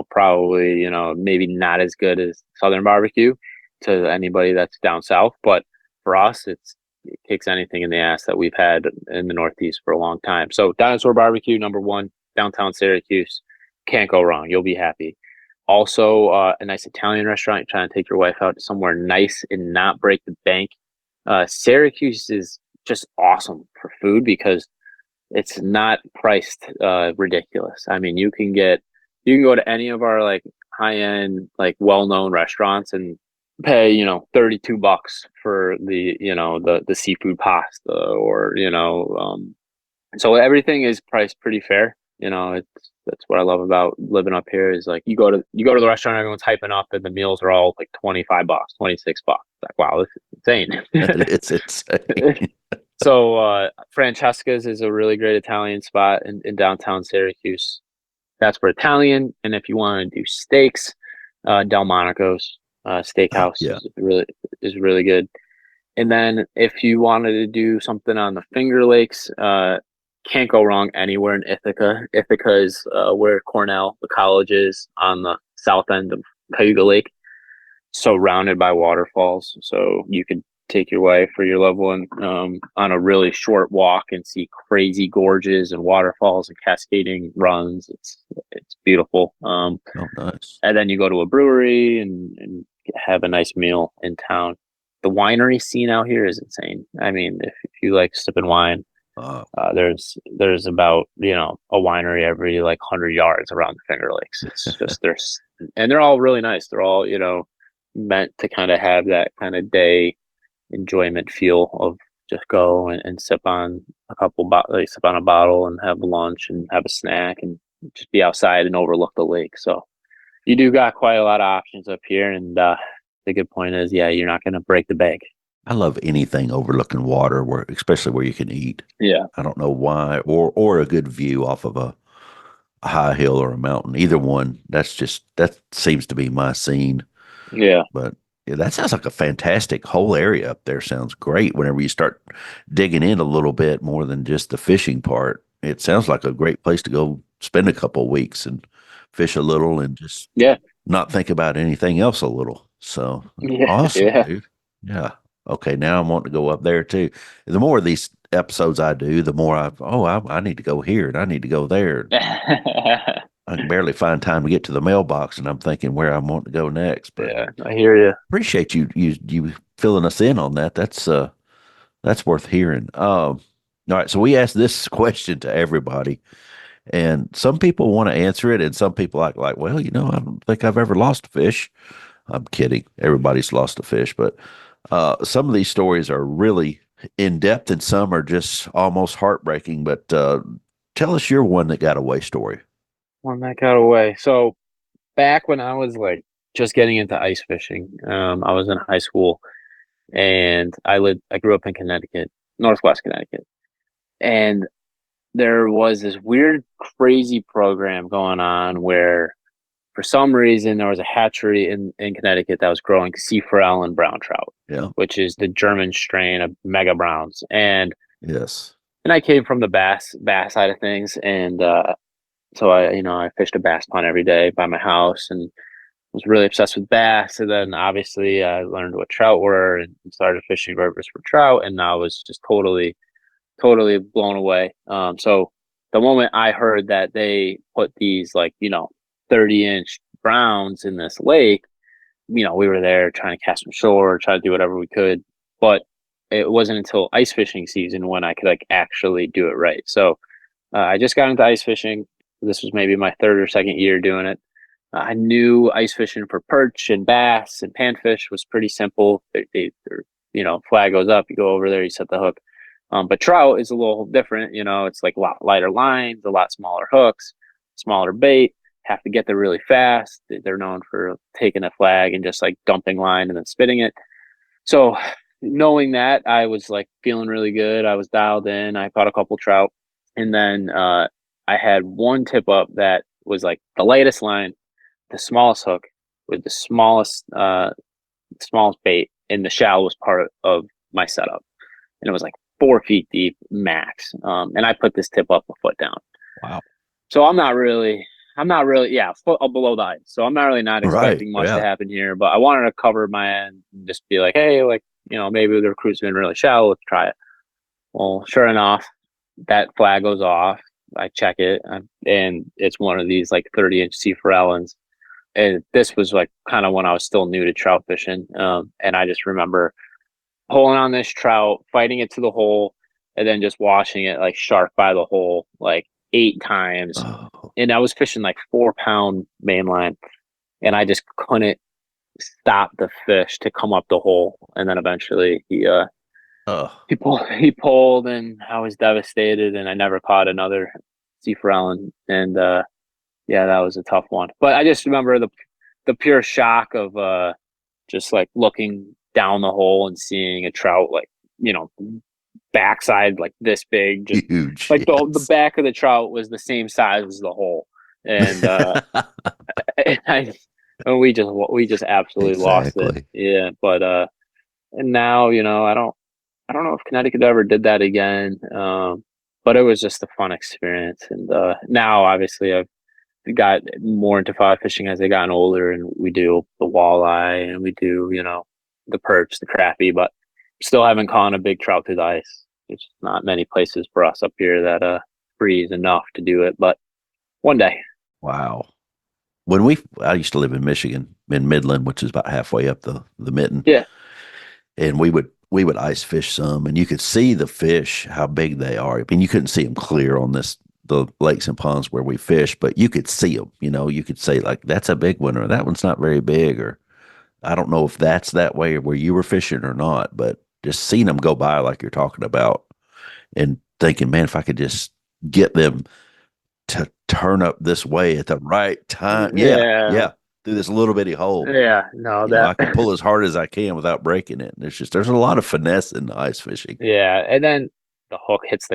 Probably, maybe not as good as Southern barbecue to anybody that's down south, but for us, it kicks anything in the ass that we've had in the Northeast for a long time. So Dinosaur Barbecue, #1, downtown Syracuse, can't go wrong. You'll be happy. Also, a nice Italian restaurant. You're trying to take your wife out to somewhere nice and not break the bank. Syracuse is just awesome for food because it's not priced ridiculous. I mean, you can go to any of our like high end, like well known restaurants and pay $32 for the seafood pasta, or so everything is priced pretty fair. That's what I love about living up here is like you go to the restaurant, everyone's hyping up, and the meals are all like $25, $26. Like, wow, this is insane. It's insane. So Francesca's is a really great Italian spot in downtown Syracuse. That's for Italian. And if you want to do steaks, Delmonico's Steakhouse Yeah. is really good. And then if you wanted to do something on the Finger Lakes, can't go wrong anywhere in Ithaca. Ithaca is where Cornell, the college, is on the south end of Cayuga Lake, surrounded by waterfalls. So you could take your wife or your loved one on a really short walk and see crazy gorges and waterfalls and cascading runs. It's beautiful. Oh, nice. And then you go to a brewery and have a nice meal in town. The winery scene out here is insane. I mean, if you like sipping wine, Uh, there's about a winery every like 100 yards around the Finger Lakes. It's just and they're all really nice. They're all meant to kind of have that kind of day enjoyment feel of just go and sip on sip on a bottle and have lunch and have a snack and just be outside and overlook the lake. So you do got quite a lot of options up here, and the good point is, yeah, you're not going to break the bank. I love anything overlooking water, where especially where you can eat. Yeah, I don't know why, or a good view off of a high hill or a mountain. Either one. That seems to be my scene. yeah, But yeah, that sounds like a fantastic whole area up there. Sounds great. Whenever you start digging in a little bit more than just the fishing part, it sounds like a great place to go spend a couple of weeks and fish a little and just yeah, not think about anything else a little. So yeah, awesome, yeah. dude. Yeah. Okay. Now I'm wanting to go up there too. The more of these episodes I do, the more I need to go here and I need to go there. I can barely find time to get to the mailbox, and I'm thinking where I want to go next. But Yeah, I hear you. appreciate you filling us in on that. That's worth hearing. All right, so we asked this question to everybody, and some people want to answer it, and some people like, well, I don't think I've ever lost a fish. I'm kidding. Everybody's lost a fish, but some of these stories are really in depth, and some are just almost heartbreaking. But tell us your one that got away story. One that got away. So back when I was like just getting into ice fishing, I was in high school and I grew up in Connecticut, Northwest Connecticut. And there was this weird, crazy program going on where for some reason there was a hatchery in Connecticut that was growing sea forel and brown trout, Yeah. which is the German strain of mega browns. Yes. And I came from the bass side of things, and so I fished a bass pond every day by my house and was really obsessed with bass. And then obviously I learned what trout were and started fishing rivers for trout, and I was just totally blown away. So the moment I heard that they put these 30-inch browns in this lake, we were there trying to cast from shore, try to do whatever we could, but it wasn't until ice fishing season when I could actually do it right. So I just got into ice fishing. This was maybe my third or second year doing it. I knew ice fishing for perch and bass and panfish was pretty simple. Flag goes up, you go over there, you set the hook. But trout is a little different. It's like a lot lighter lines, a lot smaller hooks, smaller bait. Have to get there really fast. They're known for taking a flag and just like dumping line and then spitting it. So knowing that, I was like feeling really good. I was dialed in. I caught a couple trout, and then I had one tip up that was like the lightest line, the smallest hook with the smallest bait in the shallowest part of my setup, and it was like 4 feet deep max. And I put this tip up a foot down. Wow. So yeah, a foot below the ice. So I'm not really not Right. expecting much to Yeah. happen here, but I wanted to cover my end and just be like, hey, maybe the recruit's been really shallow. Let's try it. Well, sure enough, that flag goes off. I check it, and it's one of these like 30-inch sea forellins. And this was like kind of when I was still new to trout fishing. And I just remember pulling on this trout, fighting it to the hole, and then just washing it like shark by the hole like 8 times. Oh. And I was fishing like 4 pound mainline, and I just couldn't stop the fish to come up the hole. And then eventually Oh. he pulled, and I was devastated, and I never caught another sea forellin. And yeah, that was a tough one. But I just remember the pure shock of just like looking down the hole and seeing a trout like backside like this big, just Huge. like the Yes. back of the trout was the same size as the hole, and and, I, and we just absolutely lost it. Exactly. Yeah, but and now I don't know if Connecticut ever did that again, but it was just a fun experience. And now, obviously, I've got more into fly fishing as I gotten older, and we do the walleye and we do the perch, the crappie, but still haven't caught a big trout through the ice. There's not many places for us up here that freeze enough to do it, but one day. Wow. I used to live in Michigan, in Midland, which is about halfway up the mitten, Yeah, and we would ice fish some, and you could see the fish how big they are. I mean, you couldn't see them clear on the lakes and ponds where we fish, but you could see them. You could say like that's a big one, or that one's not very big, or I don't know if that's that way where you were fishing or not, but just seeing them go by like you're talking about, and thinking, man, if I could just get them to turn up this way at the right time. Yeah, yeah, yeah, through this little bitty hole. yeah. No, I that. can pull as hard as I can without breaking it. There's a lot of finesse in the ice fishing. Yeah, and then the hook hits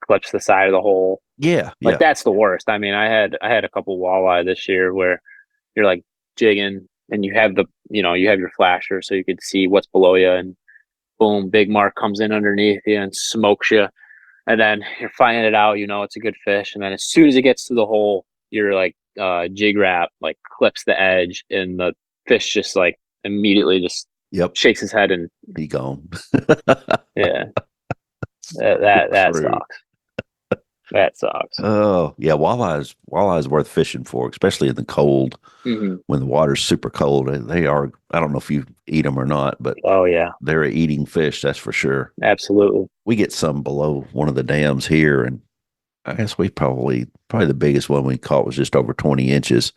clips the side of the hole. Yeah, Like yeah. that's the worst. I mean, I had a couple walleye this year where you're like jigging and you have you have your flasher so you could see what's below you, and boom, big mark comes in underneath you and smokes you, and then you're finding it out. It's a good fish, and then as soon as it gets to the hole, you're like jig wrap like clips the edge, and the fish just like immediately just Yep. shakes his head and He gone. yeah, that So that true. sucks. That sucks. Oh, yeah. Walleye's worth fishing for, especially in the cold Hmm. when the water's super cold. They are, I don't know if you eat them or not, but Oh yeah, they're a eating fish. That's for sure. absolutely. We get some below one of the dams here, and I guess we probably the biggest one we caught was just over 20 inches.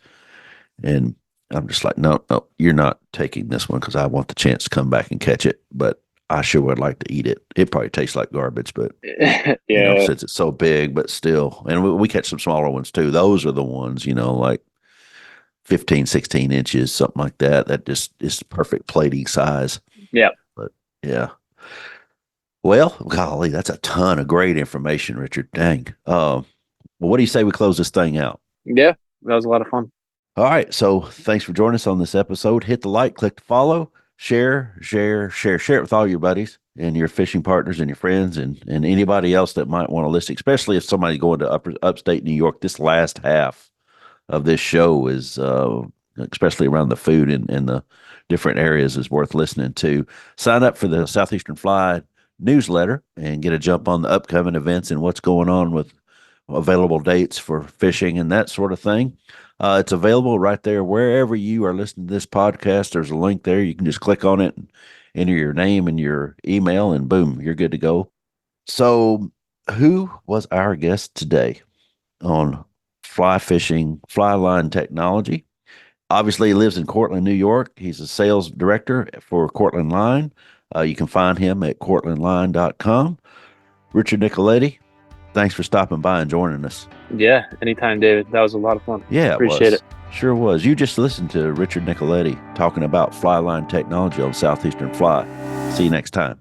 And I'm just like, no, no, you're not taking this one because I want the chance to come back and catch it. But I sure would like to eat it. It probably tastes like garbage, but Yeah, since it's so big, but still, and we catch some smaller ones too. Those are the ones, like 15, 16 inches, something like that. That just is the perfect plating size. yeah, But yeah. Well, golly, that's a ton of great information, Richard. Dang. Well, what do you say we close this thing out? yeah. That was a lot of fun. All right. So thanks for joining us on this episode. Hit the like, click the follow, share it with all your buddies and your fishing partners and your friends and anybody else that might want to listen, especially if somebody's going to upstate New York. This last half of this show is, especially around the food and the different areas, is worth listening to. Sign up for the Southeastern Fly newsletter and get a jump on the upcoming events and what's going on with available dates for fishing and that sort of thing. It's available right there wherever you are listening to this podcast. There's a link there. You can just click on it and enter your name and your email, and boom, you're good to go. So, who was our guest today on fly fishing, fly line technology? Obviously, he lives in Cortland, New York. He's a sales director for Cortland Line. You can find him at cortlandline.com. Richard Nicoletti, thanks for stopping by and joining us. Yeah, anytime, David. That was a lot of fun. Yeah, it Appreciate was. it. Sure was. You just listened to Richard Nicoletti talking about fly line technology on Southeastern Fly. See you next time.